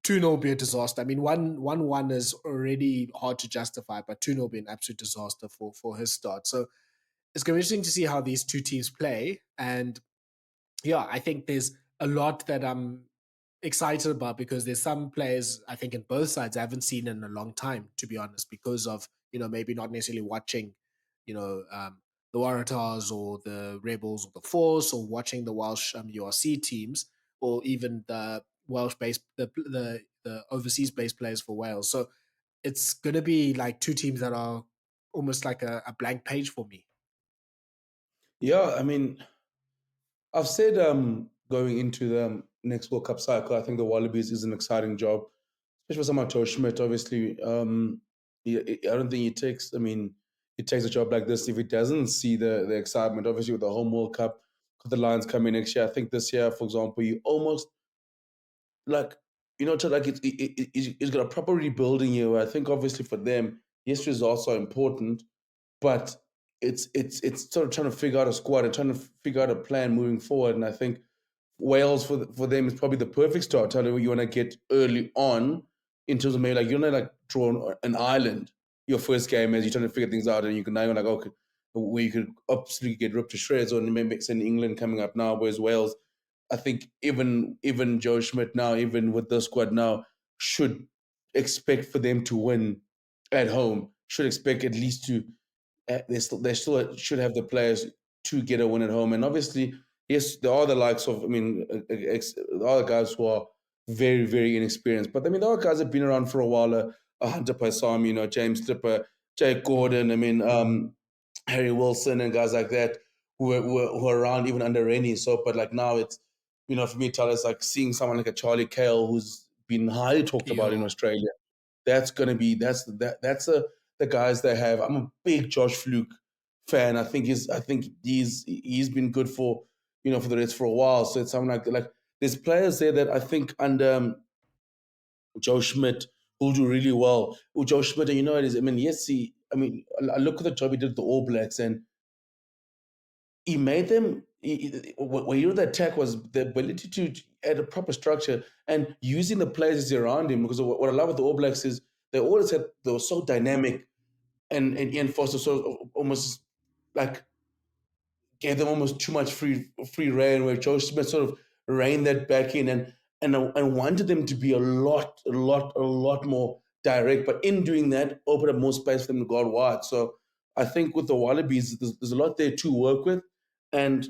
2-0 will be a disaster. I mean, 1-1 is already hard to justify, but 2-0 will be an absolute disaster for his start. So it's going to be interesting to see how these two teams play. And yeah, I think there's a lot that I'm excited about, because there's some players I think in both sides I haven't seen in a long time, to be honest, because of, maybe not necessarily watching, the Waratahs or the Rebels or the Force, or watching the Welsh URC teams, or even the Welsh based the overseas based players for Wales. So it's going to be like two teams that are almost like a blank page for me. Yeah, I mean, I've said going into the next World Cup cycle, I think the Wallabies is an exciting job, especially for someone like Joe Schmidt. Obviously, I don't think he takes. I mean, he takes a job like this if he doesn't see the excitement. Obviously, with the home World Cup, because the Lions coming next year. I think this year, for example, you almost like to like it's got a proper rebuilding year. I think obviously for them, yes, results are important, but it's sort of trying to figure out a squad and trying to figure out a plan moving forward. And I think Wales for them is probably the perfect start. Tell you what you want to get early on in terms of maybe like you're not like draw an island your first game as you're trying to figure things out, and you can now you're like okay, where you could absolutely get ripped to shreds, or maybe it's in England coming up now, whereas Wales, I think even Joe Schmidt now, even with the squad now, should expect for them to win at home. Should expect at least to they still should have the players to get a win at home. And obviously, yes, there are the likes of, I mean, the other guys who are very, very inexperienced. But I mean, the other guys have been around for a while. Hunter Paisam, James Tipper, Jake Gordon. I mean, Harry Wilson and guys like that who are around even under Rennie. So, but like now it's, for me, Thala, it's like seeing someone like a Charlie Cale who's been highly talked about in Yeah. Australia. That's gonna be the guys they have. I'm a big Josh Fluke fan. I think he's been good for for the Reds for a while. So it's something like there's players there that I think under Joe Schmidt will do really well. Well, Joe Schmidt, and you know it is. I mean, yes, I look at the job he did with the All Blacks, and he made them. What he did the attack was the ability to add a proper structure and using the players around him. Because what I love with the All Blacks is they were so dynamic. and Ian Foster sort of almost like gave them almost too much free reign, where Joe Smith sort of reined that back in and wanted them to be a lot more direct. But in doing that, opened up more space for them to go out wide. So I think with the Wallabies, there's a lot there to work with, and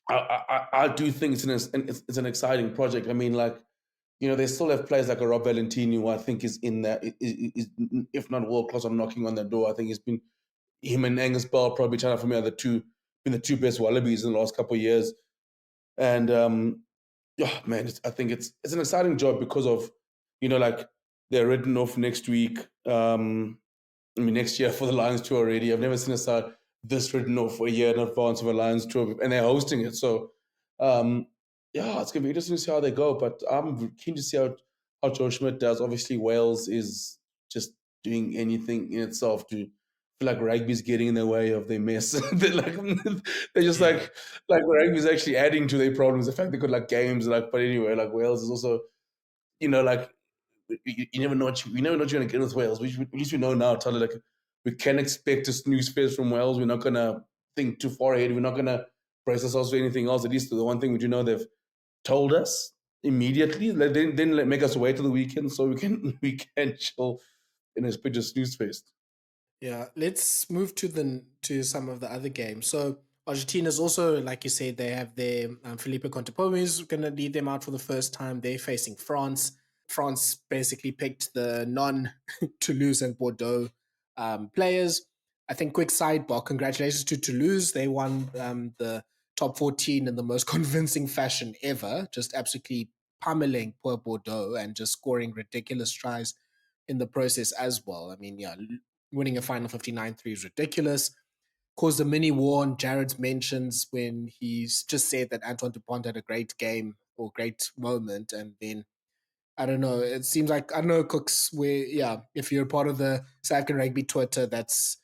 I do think it's an exciting project. I mean, like, they still have players like a Rob Valentini, who I think is in there, is if not world class, I'm knocking on the door. I think it's been him and Angus Bell probably trying for me are been the two best Wallabies in the last couple of years. And yeah, man, I think it's an exciting job because of, like, they're written off next week. I mean, next year for the Lions tour already. I've never seen a side this written off a year in advance of a Lions tour, and they're hosting it. So, yeah, it's gonna be interesting to see how they go. But I'm keen to see how Joe Schmidt does. Obviously, Wales is just doing anything in itself to feel like rugby's getting in the way of their mess. They're just like rugby's actually adding to their problems. The fact they got like games, but anyway, like Wales is also, like you never know what you never know what you're gonna get with Wales. At least we know now, Thala, like we can expect a snooze fest from Wales. We're not gonna think too far ahead. We're not gonna brace ourselves for anything else. At least the one thing we do know, they've told us immediately. They didn't make us wait till the weekend so we can chill in a bit of snooze fest. Yeah, let's move to some of the other games. So Argentina's also, like you said, they have their Felipe Contepomi is going to lead them out for the first time. They're facing France. France basically picked the non-Toulouse and Bordeaux players. I think quick sidebar, congratulations to Toulouse. They won the top 14 in the most convincing fashion ever, just absolutely pummeling poor Bordeaux and just scoring ridiculous tries in the process as well. I mean, yeah, winning a final 59-3 is ridiculous. Caused a mini war on Gerhard's mentions when he's just said that Antoine Dupont had a great game or great moment. And then, I don't know, it seems like, I don't know, Cooks, where, yeah, if you're part of the South African rugby Twitter that's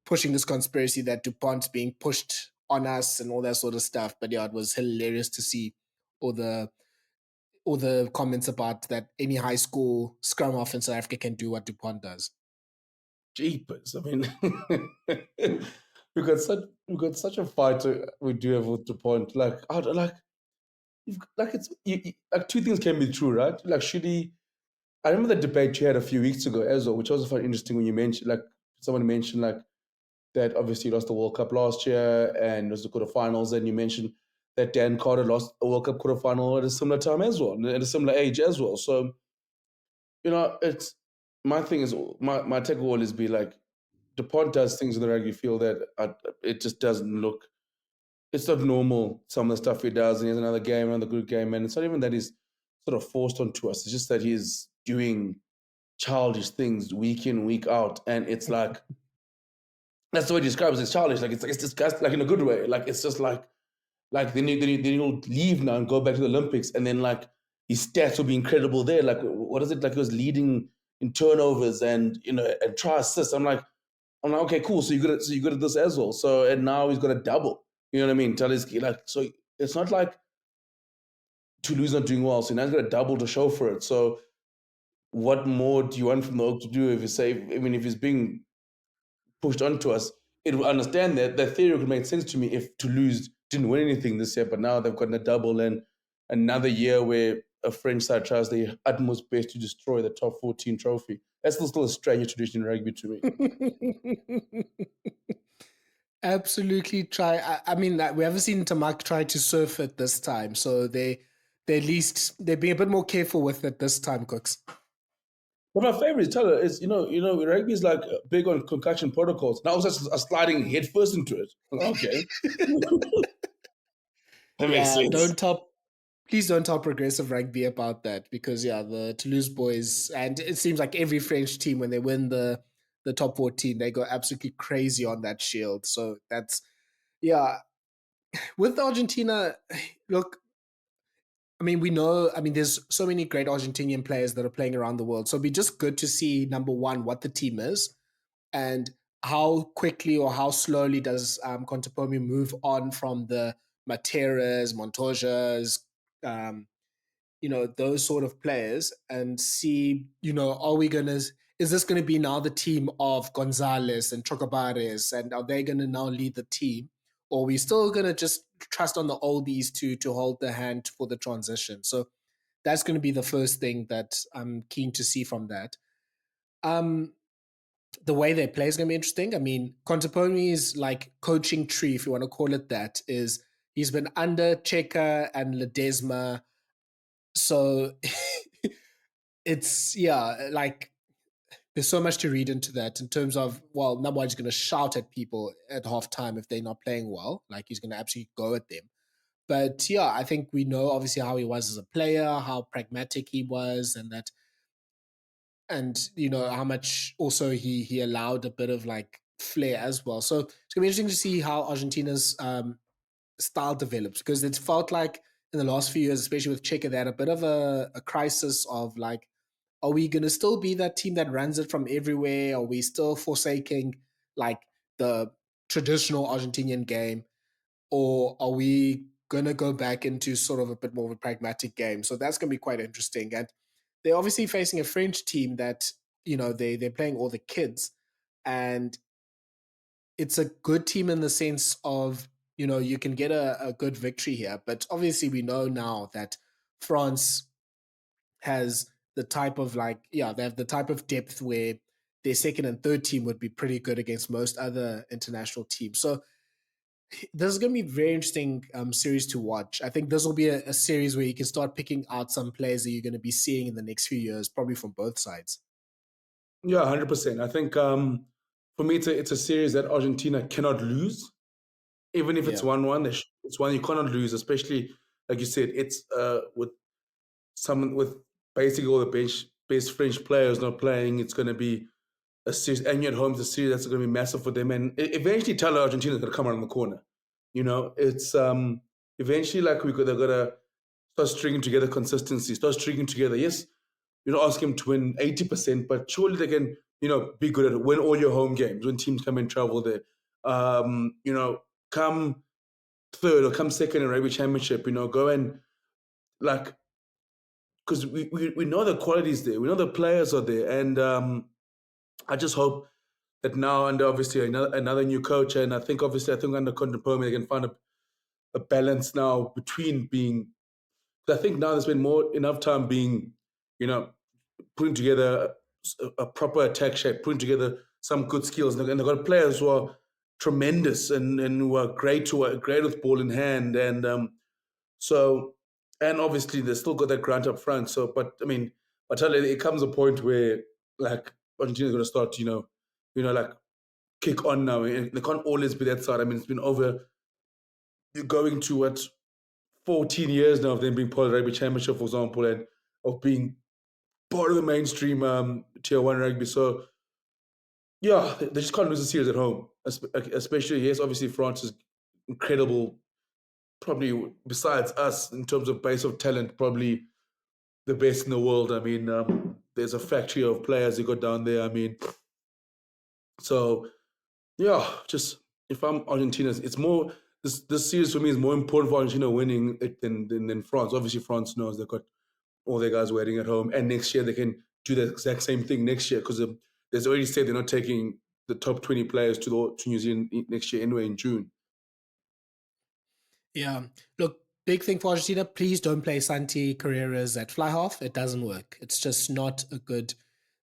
pushing this conspiracy that Dupont's being pushed on us and all that sort of stuff. But yeah, it was hilarious to see all the comments about that any high school scrum off in South Africa can do what Dupont does. Jeepers! I mean, we got such a fight we do have with Dupont. Like, like two things can be true, right? Like, should he? I remember the debate you had a few weeks ago as well, which also found interesting when you mentioned, like, someone mentioned, like, that obviously lost the World Cup last year and was the quarterfinals, and you mentioned that Dan Carter lost a World Cup quarterfinal at a similar time as well, at a similar age as well. So, it's my thing is my take will always be like, DuPont does things in the rugby field that it just doesn't look. It's not normal. Some of the stuff he does, and he has another good game, and it's not even that he's sort of forced onto us. It's just that he's doing childish things week in, week out, and it's like that's the way he describes it. It's childish. Like it's disgusting, like in a good way. Like it's just like then he'll leave now and go back to the Olympics, and then like his stats will be incredible there. Like what is it? Like he was leading in turnovers and and try assists. I'm like, okay, cool. So you're good at this as well. So and now he's got a double. You know what I mean? Taliski, like, so it's not like Toulouse not doing well. So now he's got a double to show for it. So what more do you want from the Oak to do if if he's being pushed onto us, it will understand that theory would make sense to me if Toulouse didn't win anything this year, but now they've gotten a double and another year where a French side tries their utmost best to destroy the top 14 trophy. That's still a strange tradition in rugby to me. Absolutely try. I mean, we haven't seen Tamak try to surf it this time, so they at least they're being a bit more careful with it this time, Cooks. But my favorite Tyler is rugby is like big on concussion protocols. Now I was just sliding headfirst into it. Okay, that makes sense. Please don't tell Progressive Rugby about that because yeah, the Toulouse boys and it seems like every French team when they win the top 14, they go absolutely crazy on that shield. So that's yeah. With Argentina, look, I mean, we know, I mean, there's so many great Argentinian players that are playing around the world. So it'd be just good to see, number one, what the team is and how quickly or how slowly does Contepomi move on from the Materas, Montojas, those sort of players and see, are we going to, is this going to be now the team of Gonzalez and Chocobares, and are they going to now lead the team? Or are we still going to just trust on the oldies to hold the hand for the transition? So that's going to be the first thing that I'm keen to see from that. The way they play is going to be interesting. I mean, Contepomi's like coaching tree, if you want to call it that, is he's been under Checker and Ledesma. So it's, yeah, like there's so much to read into that in terms of, well, number one, he's going to shout at people at halftime if they're not playing well. Like he's going to absolutely go at them. But yeah, I think we know obviously how he was as a player, how pragmatic he was, and that, and you know how much also he allowed a bit of like flair as well. So it's gonna be interesting to see how Argentina's style develops, because it's felt like in the last few years, especially with Checa, they had a bit of a crisis of like, are we going to still be that team that runs it from everywhere? Are we still forsaking like the traditional Argentinian game? Or are we going to go back into sort of a bit more of a pragmatic game? So that's going to be quite interesting. And they're obviously facing a French team that, you know, they're playing all the kids. And it's a good team in the sense of, you know, you can get a good victory here. But obviously, we know now that France has the type of like, yeah, they have the type of depth where their second and third team would be pretty good against most other international teams. So this is going to be a very interesting series to watch. I think this will be a series where you can start picking out some players that you're going to be seeing in the next few years, probably from both sides. Yeah, 100%. I think for me, it's a series that Argentina cannot lose, even if it's Yeah. 1-1. It's one you cannot lose, especially like you said. It's with someone with basically all the best French players not playing. It's going to be a series, and you're at home. It's a series that's going to be massive for them, and eventually, Thala Argentina is going to come around the corner. You know, it's eventually like they're going to start stringing together consistency, start stringing together. Yes, you don't ask him to win 80%, but surely they can, you know, be good at it. Win all your home games when teams come and travel there. You know, come third or come second in rugby championship. You know, go and like because we know the qualities there, we know the players are there, and I just hope that now under obviously another new coach, and I think under Conte they can find a balance now between being. I think now there's been more enough time being, you know, putting together a proper attack shape, putting together some good skills, and they've got players who are tremendous and who are great with ball in hand, and so and obviously they still got that grunt up front. So, but I mean, I tell you, it comes a point where like Argentina's going to start, like kick on now, and they can't always be that side. I mean, it's been over. You're going to what 14 years now of them being part of the rugby championship, for example, and of being part of the mainstream tier one rugby. So yeah, they just can't lose a series at home, especially yes, obviously France is incredible. Probably besides us in terms of base of talent, probably the best in the world. I mean, there's a factory of players who got down there. I mean, so yeah, just if I'm Argentina, it's more this series for me is more important for Argentina winning it than France. Obviously, France knows they've got all their guys waiting at home, and next year they can do the exact same thing next year because there's already said they're not taking the top 20 players to New Zealand next year anyway in June. Yeah. Look, big thing for Argentina, please don't play Santi Carreras at fly half. It doesn't work. It's just not a good,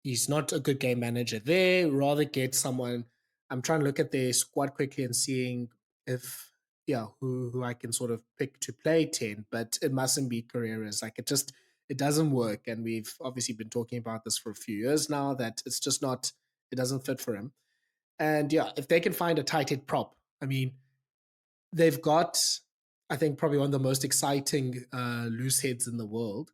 he's not a good game manager there. Rather get someone, I'm trying to look at their squad quickly and seeing if, yeah, who I can sort of pick to play 10, but it mustn't be Carreras. Like it doesn't work. And we've obviously been talking about this for a few years now that it's just not, it doesn't fit for him. And yeah, if they can find a tight head prop, I mean, they've got, I think, probably one of the most exciting loose heads in the world.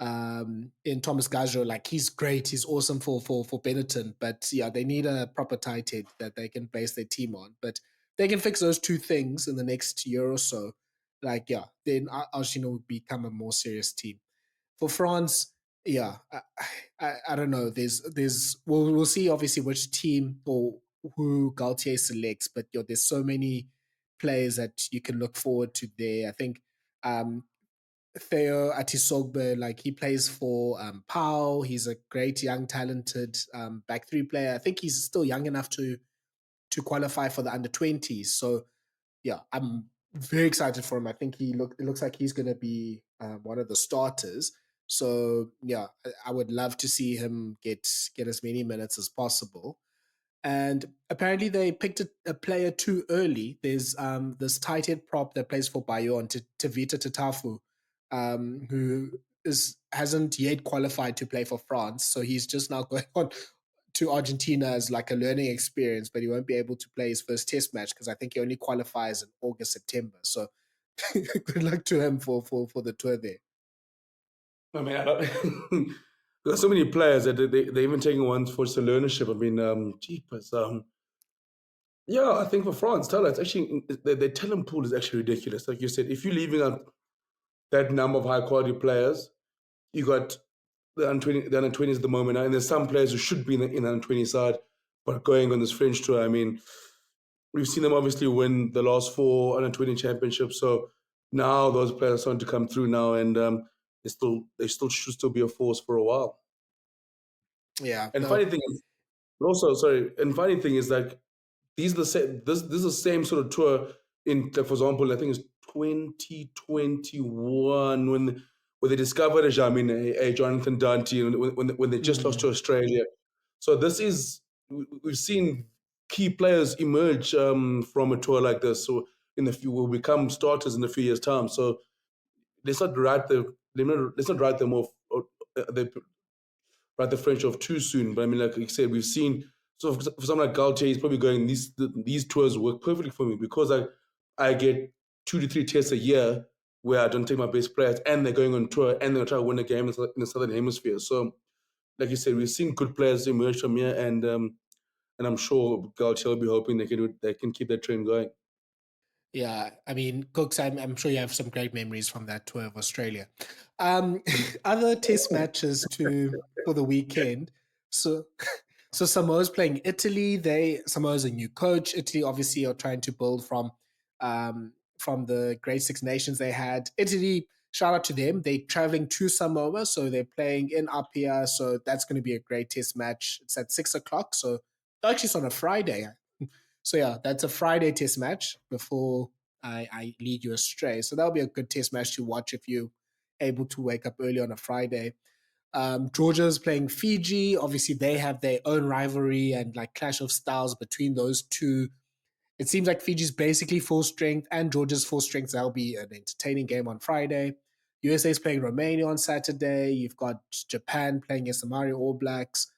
In Thomas Gajo, like he's great, he's awesome for Benetton, but yeah, they need a proper tight head that they can base their team on. But they can fix those two things in the next year or so. Like yeah, then Argentina would become a more serious team. For France, yeah, I don't know. We'll see obviously which team or who Gaultier selects, but there's so many players that you can look forward to there. I think um, Theo Atisogbe, like he plays for Pau. He's a great young, talented back three player. I think he's still young enough to qualify for the under 20s. So yeah, I'm very excited for him. I think it looks like he's going to be one of the starters. So yeah, I would love to see him get as many minutes as possible. And apparently they picked a player too early. There's this tight head prop that plays for Bayonne, Tavita Tatafu, who hasn't yet qualified to play for France. So he's just now going on to Argentina as like a learning experience, but he won't be able to play his first test match because I think he only qualifies in August, September. So good luck to him for the tour there. I mean, I don't, there's so many players that they're even taking ones for just a learnership. I mean, jeepers. Yeah, I think for France, Thala, it's actually the talent pool is actually ridiculous. Like you said, if you're leaving out that number of high quality players, you got the under 20s at the moment, and there's some players who should be in the under 20 side, but going on this French tour. I mean, we've seen them obviously win the last four under 20 championships. So now those players are starting to come through now, and they still should still be a force for a while. Yeah, And no, funny thing is, also sorry, and funny thing is like these are the same. This is the same sort of tour in, like, for example, I think it's 2021 when they discovered a Jonathan Dante when they just lost to Australia. So this is we've seen key players emerge from a tour like this. So in the few will become starters in a few years' time. So let's not write them off. They write the French off too soon. But I mean, like you said, we've seen. So for someone like Galtier, he's probably going. These tours work perfectly for me because I get 2 to 3 tests a year where I don't take my best players, and they're going on tour, and they're trying to win a game in the Southern Hemisphere. So, like you said, we've seen good players emerge from here, and I'm sure Galtier will be hoping they can keep that trend going. yeah, I mean, Cooks, I'm sure you have some great memories from that tour of Australia. Other test matches to for the weekend. So, so Samoa's playing Italy. Samoa's a new coach. Italy obviously are trying to build from the Great Six Nations they had. Italy, shout out to them. They're traveling to Samoa, so they're playing in Apia. So that's going to be a great test match. It's at 6 o'clock. So actually, it's on a Friday. So yeah, that's a Friday test match before I lead you astray. So that'll be a good test match to watch if you're able to wake up early on a Friday. Georgia's playing Fiji. Obviously, they have their own rivalry and like clash of styles between those two. It seems like Fiji's basically full strength and Georgia's full strength. That'll be an entertaining game on Friday. USA's playing Romania on Saturday. You've got Japan playing against the Maori All Blacks.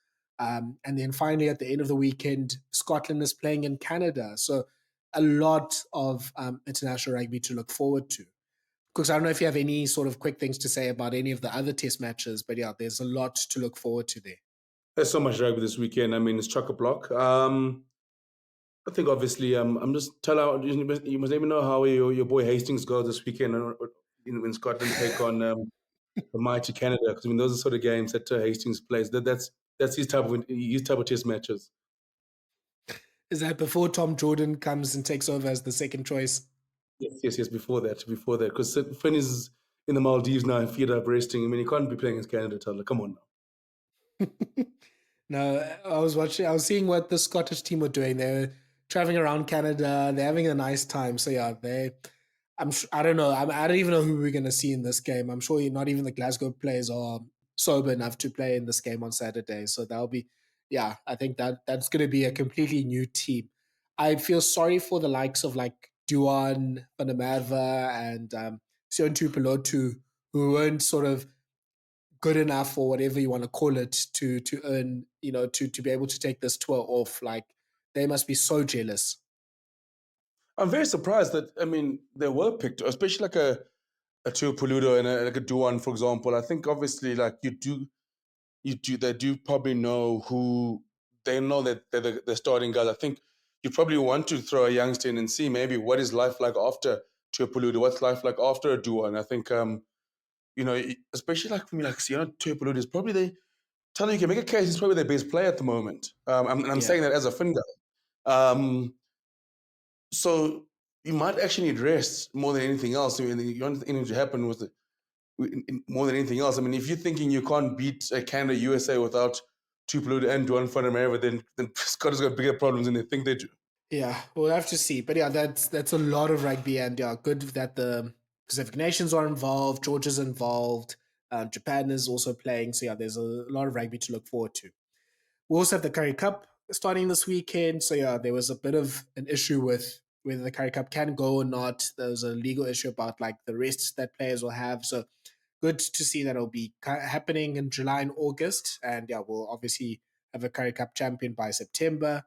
And then finally, at the end of the weekend, Scotland is playing in Canada. So a lot of international rugby to look forward to. Because I don't know if you have any sort of quick things to say about any of the other test matches, but yeah, there's a lot to look forward to there. There's so much rugby this weekend. I mean, it's chock a block. I think obviously, I'm just tell out. You must let me know how your boy Hastings goes this weekend in Scotland take on the mighty Canada. Because I mean, those are sort of games that Hastings plays. That's his type of test matches. Is that before Tom Jordan comes and takes over as the second choice? Yes. Before that, because Finn is in the Maldives now, feet up resting. I mean, he can't be playing against Canada. Tyler, come on now. No, I was seeing what the Scottish team were doing. They're traveling around Canada. They're having a nice time. So yeah, I don't know. I don't even know who we're going to see in this game. I'm sure not even the Glasgow players are sober enough to play in this game on Saturday. So that'll be, yeah, I think that's going to be a completely new team. I feel sorry for the likes of like Duan, Van der Merwe, and Sion Tupelotu, who weren't sort of good enough or whatever you want to call it to earn, to be able to take this tour off. Like they must be so jealous. I'm very surprised that I mean they were picked, especially like a Teo Poludo and like a Duan, for example. I think obviously like they do probably know who they know that they're the starting guys. I think you probably want to throw a youngster in and see maybe what is life like after Teo Poludo, what's life like after a Duan. I think especially like for me, like Teo Poludo is probably tell you can make a case he's probably their best player at the moment. And I'm Yeah. saying that as a fin guy. So you might actually need rest more than anything else. I mean, the only thing that happened was that more than anything else. I mean, if you're thinking you can't beat Canada, USA without Tupelodu and Duan van der Merwe, then Scotland's got bigger problems than they think they do. Yeah, we'll have to see. But yeah, that's a lot of rugby, and yeah, good that the Pacific nations are involved. Georgia's involved. Japan is also playing. So yeah, there's a lot of rugby to look forward to. We also have the Currie Cup starting this weekend. So yeah, there was a bit of an issue with whether the Currie Cup can go or not. There was a legal issue about like the rests that players will have. So good to see that it'll be happening in July and August. And yeah, we'll obviously have a Currie Cup champion by September.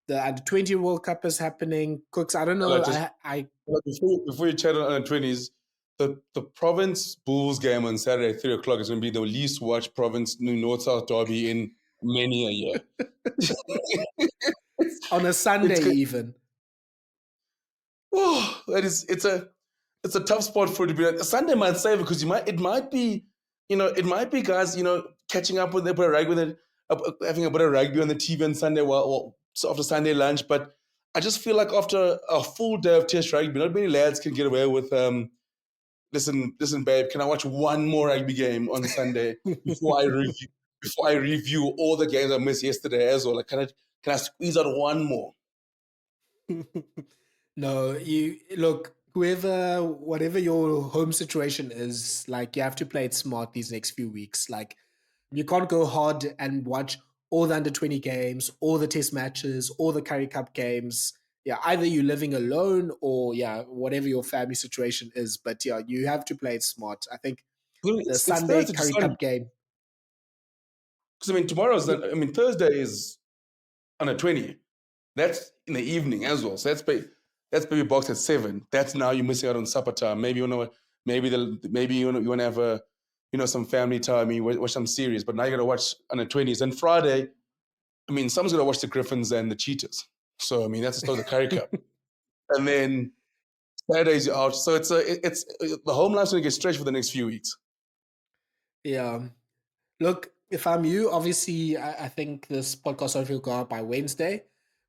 The Under-20 World Cup is happening. Cooks, I don't know. Like just I before you chat on under 20s, the province Bulls game on Saturday at 3 o'clock is going to be the least watched province North South derby in many a year. on a Sunday It's even. oh, it's a tough spot for it to be. Like, Sunday might save it because it might be guys catching up with a bit of rugby, having a bit of rugby on the TV on Sunday so after Sunday lunch. But I just feel like after a full day of Test rugby, not many lads can get away with listen, babe, can I watch one more rugby game on Sunday before I review all the games I missed yesterday as well? Like, can I squeeze out one more? No, you look, whatever your home situation is, like you have to play it smart these next few weeks. Like you can't go hard and watch all the under-20 games, all the test matches, all the Currie Cup games. Yeah, either you're living alone or yeah, whatever your family situation is. But yeah, you have to play it smart. I think the It's Sunday Thursday to Currie Sunday. Cup game. Because Thursday is under 20. That's in the evening as well. So that's baby Boks at 7. That's now you're missing out on supper time. Maybe you want to have some family time. You watch some series, but now you got to watch under 20s. And Friday, I mean, someone's going to watch the Griffins and the Cheetahs. So I mean, that's the start of the Currie Cup. And then Saturdays you're out. So it's the home life's going to get stretched for the next few weeks. Yeah. Look, if I'm you, obviously, I think this podcast will go out by Wednesday.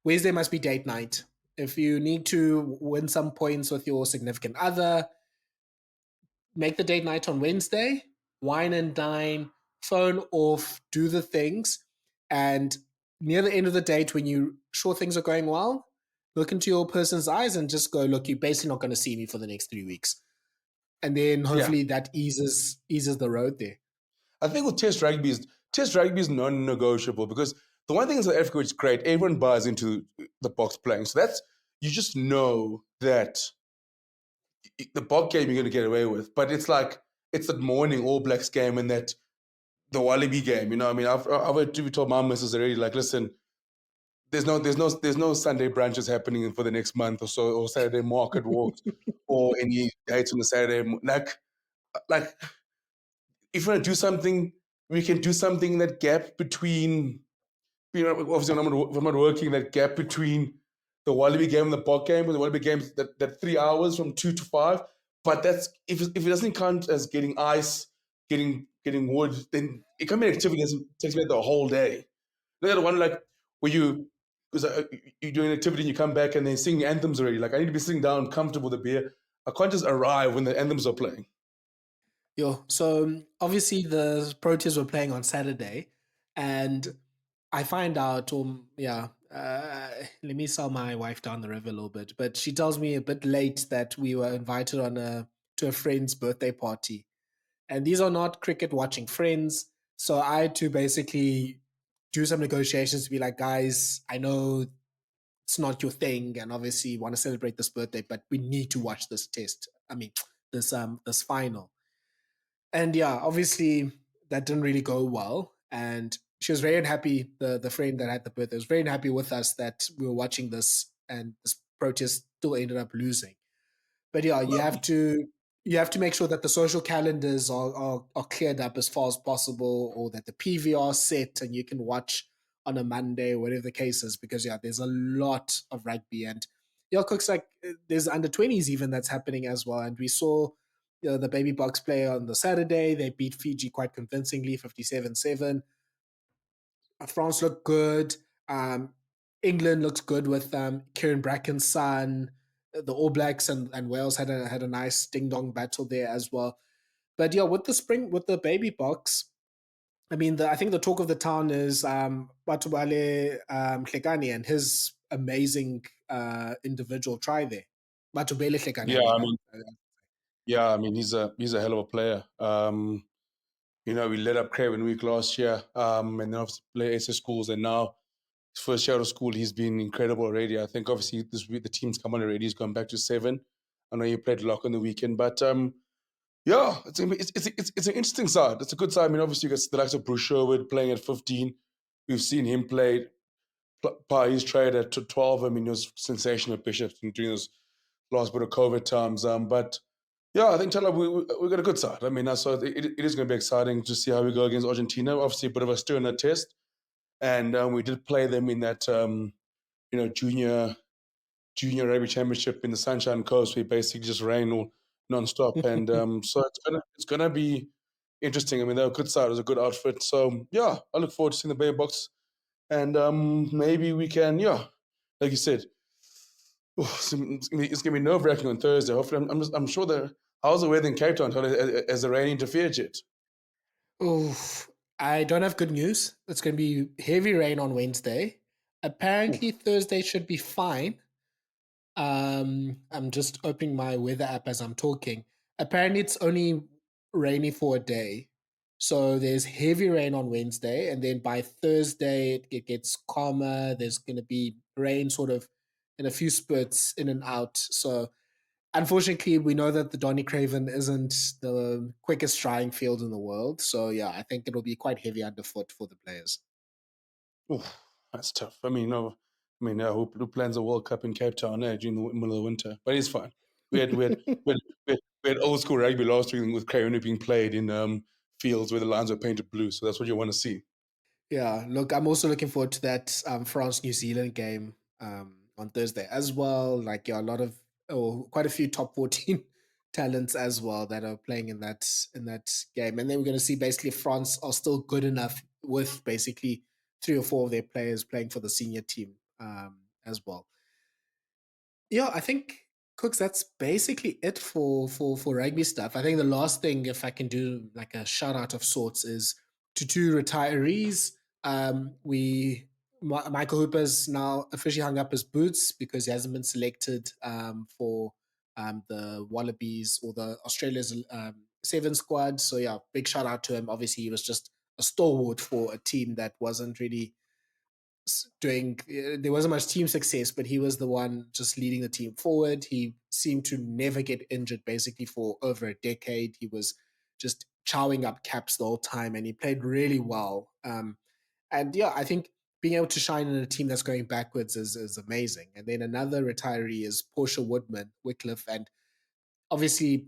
Wednesday must be date night. If you need to win some points with your significant other, make the date night on Wednesday, wine and dine, phone off, do the things. And near the end of the date, when you sure things are going well, look into your person's eyes and just go, look, you're basically not going to see me for the next 3 weeks. And then hopefully that eases the road there. I think with Test rugby is non-negotiable because the one thing in South Africa which is great, everyone buys into the Boks playing. So that's you just know that the Bok game you're going to get away with, but it's like it's that morning All Blacks game and that the Wallaby game. You know, I mean, I've told my missus already. Like, listen, there's no Sunday brunches happening for the next month or so, or Saturday market walks, or any dates on the Saturday. Like if we want to do something, we can do something in that gap between, obviously if I'm not working, that gap between the Wallaby game and the Bok game, and the Wallaby games that 3 hours from 2 to 5. But that's if it doesn't count as getting ice, getting wood, then it can be an activity that takes me the whole day. Look at the one like where because you're doing an activity and you come back and then singing anthems already. Like I need to be sitting down comfortable with a beer. I can't just arrive when the anthems are playing. Yo, so obviously the Proteas were playing on Saturday, and I find out, let me sell my wife down the river a little bit, but she tells me a bit late that we were invited to a friend's birthday party, and these are not cricket watching friends. So I had to basically do some negotiations to be like, guys, I know it's not your thing, and obviously you want to celebrate this birthday, but we need to watch this test. I mean, this final. And yeah, obviously that didn't really go well. And she was very unhappy. The friend that had the birthday was very unhappy with us that we were watching this, and this protest still ended up losing. But yeah, you have to make sure that the social calendars are cleared up as far as possible, or that the PVR set and you can watch on a Monday or whatever the case is. Because yeah, there's a lot of rugby, and yeah, Cook's like there's under 20s even that's happening as well. And we saw the baby Boks play on the Saturday. They beat Fiji quite convincingly, 57-7. France looked good. England looked good with Kieran Bracken's son. The All Blacks and Wales had a nice ding dong battle there as well. But yeah, with the baby box, I mean, I think the talk of the town is Batubale Hlekani and his amazing individual try there. Batubele Hlekani, I Yeah, mean. I mean, yeah, I mean, he's a hell of a player. We led up Craven Week last year, and then obviously play SS schools, and now his first year out of school, he's been incredible already. I think obviously this week the team's come on already. He's gone back to 7. I know he played lock on the weekend, but yeah, it's an interesting side. It's a good side. I mean, obviously you got the likes of Bruce Sherwood playing at 15. We've seen him play his trade at 12. I mean, it was sensational at Bishop during those last bit of COVID times. But yeah, I think Thala, we got a good side. I mean, so it is going to be exciting to see how we go against Argentina. Obviously, a bit of a stir in that test, and we did play them in that junior rugby championship in the Sunshine Coast. We basically just rain all non-stop, and so it's gonna be interesting. I mean, they're a good side. It was a good outfit. So yeah, I look forward to seeing the Bay Box, and maybe we can, yeah, like you said, it's gonna be nerve-wracking on Thursday. Hopefully, I'm sure that. How's the weather in Cape Town? Has the rain interfered yet? Oof. I don't have good news. It's going to be heavy rain on Wednesday. Apparently, Oof. Thursday should be fine. I'm just opening my weather app as I'm talking. Apparently, it's only rainy for a day. So there's heavy rain on Wednesday, and then by Thursday it gets calmer. There's going to be rain sort of in a few spurts in and out. So unfortunately, we know that the Donny Craven isn't the quickest drying field in the world. So yeah, I think it'll be quite heavy underfoot for the players. Oof, that's tough. I mean, no, I mean, who plans a World Cup in Cape Town during the middle of the winter? But it's fine. We had we had we had, we had old school rugby last week with Crayon being played in fields where the lines were painted blue. So that's what you want to see. Yeah, look, I'm also looking forward to that France New Zealand game on Thursday as well. Like, yeah, a lot of quite a few top 14 talents as well that are playing in that game, and then we're going to see basically if France are still good enough with basically 3 or 4 of their players playing for the senior team as well. Yeah, I think Cooks. That's basically it for rugby stuff. I think the last thing, if I can do like a shout out of sorts, is to 2 retirees. Michael Hooper's now officially hung up his boots because he hasn't been selected for the Wallabies or the Australia's 7 squad. So yeah, big shout out to him. Obviously, he was just a stalwart for a team that wasn't really doing there wasn't much team success, but he was the one just leading the team forward. He seemed to never get injured basically for over a decade. He was just chowing up caps the whole time, and he played really well. And yeah, I think being able to shine in a team that's going backwards is amazing. And then another retiree is Portia Woodman-Wickliffe, and obviously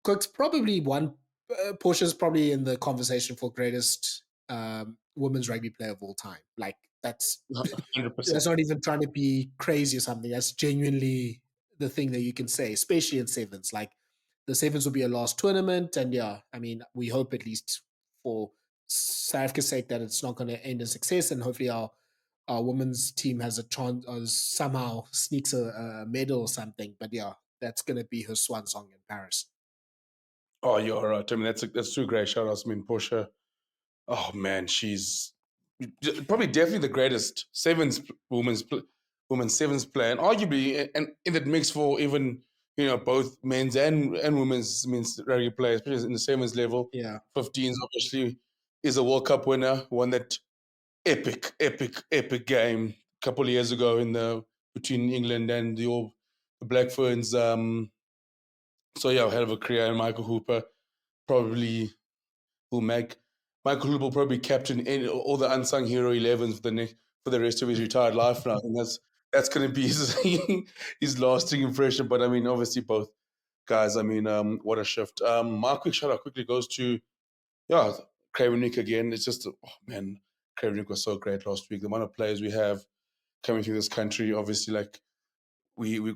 Cook's probably one. Portia's probably in the conversation for greatest women's rugby player of all time. Like that's 100%. not even trying to be crazy or something. That's genuinely the thing that you can say, especially in sevens. Like the sevens will be a last tournament, and yeah, I mean, we hope at least for South Africa's sake that it's not going to end in success, and hopefully our women's team has a chance or somehow sneaks a medal or something. But yeah, that's going to be her swan song in Paris. Oh, you're right. I mean, that's 2 great shout outs. I mean, Portia. Oh man, she's probably definitely the greatest women's sevens player, and arguably, and in that mix for even both men's and women's means rugby players, especially in the sevens level. Yeah. 15s obviously is a World Cup winner. Won that epic game a couple of years ago in the between England and the Black Ferns. So yeah, hell of a career. And Michael Hooper probably will make Michael Hooper will probably captain all the unsung hero 11s for the rest of his retired life now. And that's going to be his his lasting impression. But I mean, obviously both guys. I mean, what a shift. My quick shout out quickly goes to yeah, Kravenik again. It's just oh man, Kravenik was so great last week. The amount of players we have coming through this country, obviously, like we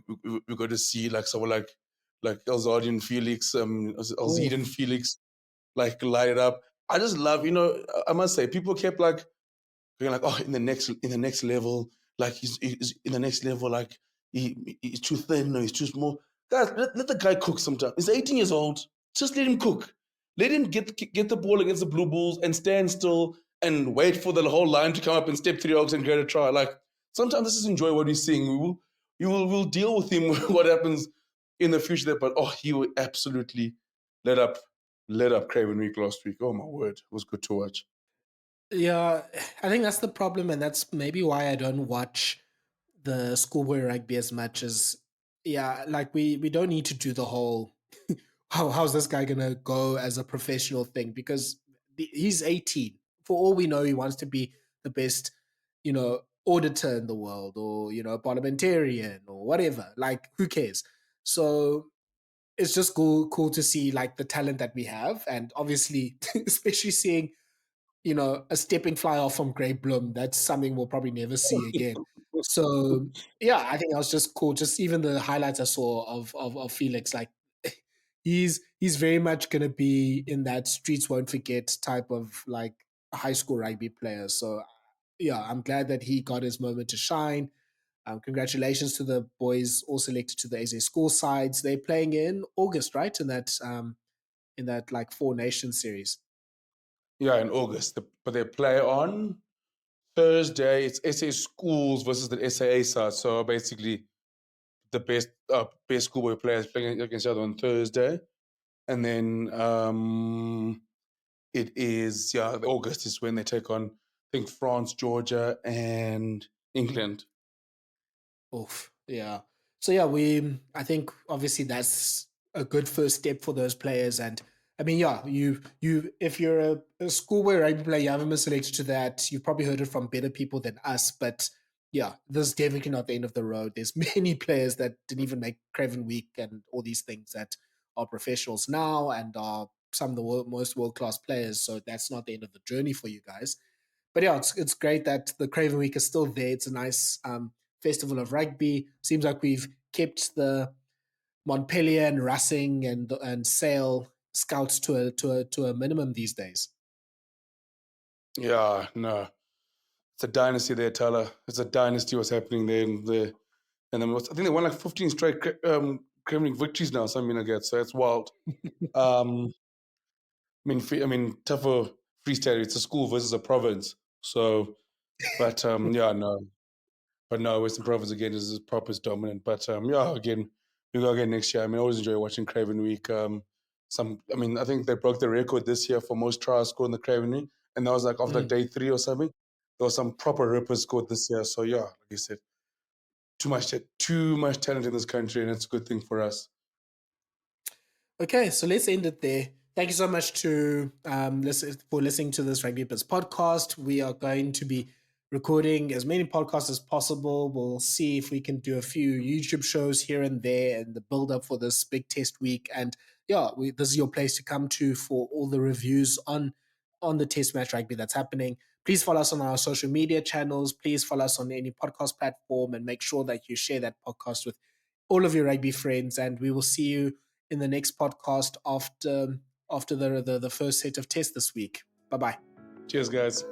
got to see like someone like Elzadian Felix, Oh, Elzadian Felix, like light it up. I just love, I must say, people kept like going like, oh, in the next level, like he's in the next level, like he's too thin or he's too small. Guys, let the guy cook sometime. He's 18 years old. Just let him cook. Let him get the ball against the Blue Bulls and stand still and wait for the whole line to come up and step through the oaks and get a try. Like sometimes let's just enjoy what we're seeing. We'll deal with him what happens in the future there. But he will absolutely let up Craven Week last week. Oh my word, it was good to watch. Yeah, I think that's the problem, and that's maybe why I don't watch the schoolboy rugby as much as yeah, like we don't need to do the whole how's this guy gonna go as a professional thing because he's 18. For all we know, he wants to be the best, auditor in the world or parliamentarian or whatever. Like, who cares? So it's just cool to see like the talent that we have, and obviously, especially seeing a stepping fly off from Grey Bloom. That's something we'll probably never see again. So yeah, I think that was just cool. Just even the highlights I saw of Felix, like he's very much gonna be in that streets won't forget type of like high school rugby player. So yeah, I'm glad that he got his moment to shine. Congratulations to the boys all selected to the AZ school sides. They're playing in August, right? In that like Four Nations series. Yeah, in August. But they play on Thursday. It's SA schools versus the SAA side. So basically, the best schoolboy players playing against each other on Thursday, and then it is August is when they take on I think France, Georgia, and England. Oof. Yeah. So yeah, I think obviously that's a good first step for those players. And I mean, yeah, if you're a schoolboy rugby player, you haven't been selected to that. You've probably heard it from better people than us. But yeah, this is definitely not the end of the road. There's many players that didn't even make Craven Week and all these things that are professionals now and are some of the most world class players. So that's not the end of the journey for you guys. But yeah, it's great that the Craven Week is still there. It's a nice festival of rugby. Seems like we've kept the Montpellier and Racing and Sale scouts to a minimum these days. Yeah, no, it's a dynasty there, Thala. It's a dynasty. What's happening there? And then I think they won like 15 straight Kremlin victories now. Something like that. So it's wild. Um, I mean, tougher freestyle. It's a school versus a province. So, but yeah, no. But no, Western Province again is proper is dominant. But yeah, again, we go again next year. I mean, I always enjoy watching Craven Week. I think they broke the record this year for most tries scored in the Craven Week, and that was like after like Mm. day 3 or something. There was some proper rippers scored this year. So yeah, like you said, too much talent in this country, and it's a good thing for us. Okay, so let's end it there. Thank you so much for listening to this Rugby Biz podcast. We are going to be recording as many podcasts as possible. We'll see if we can do a few YouTube shows here and there and the build up for this big test week. And yeah, this is your place to come to for all the reviews on the test match rugby that's happening. Please follow us on our social media channels. Please follow us on any podcast platform and make sure that you share that podcast with all of your rugby friends. And we will see you in the next podcast after the first set of tests this week. Bye bye. Cheers, guys.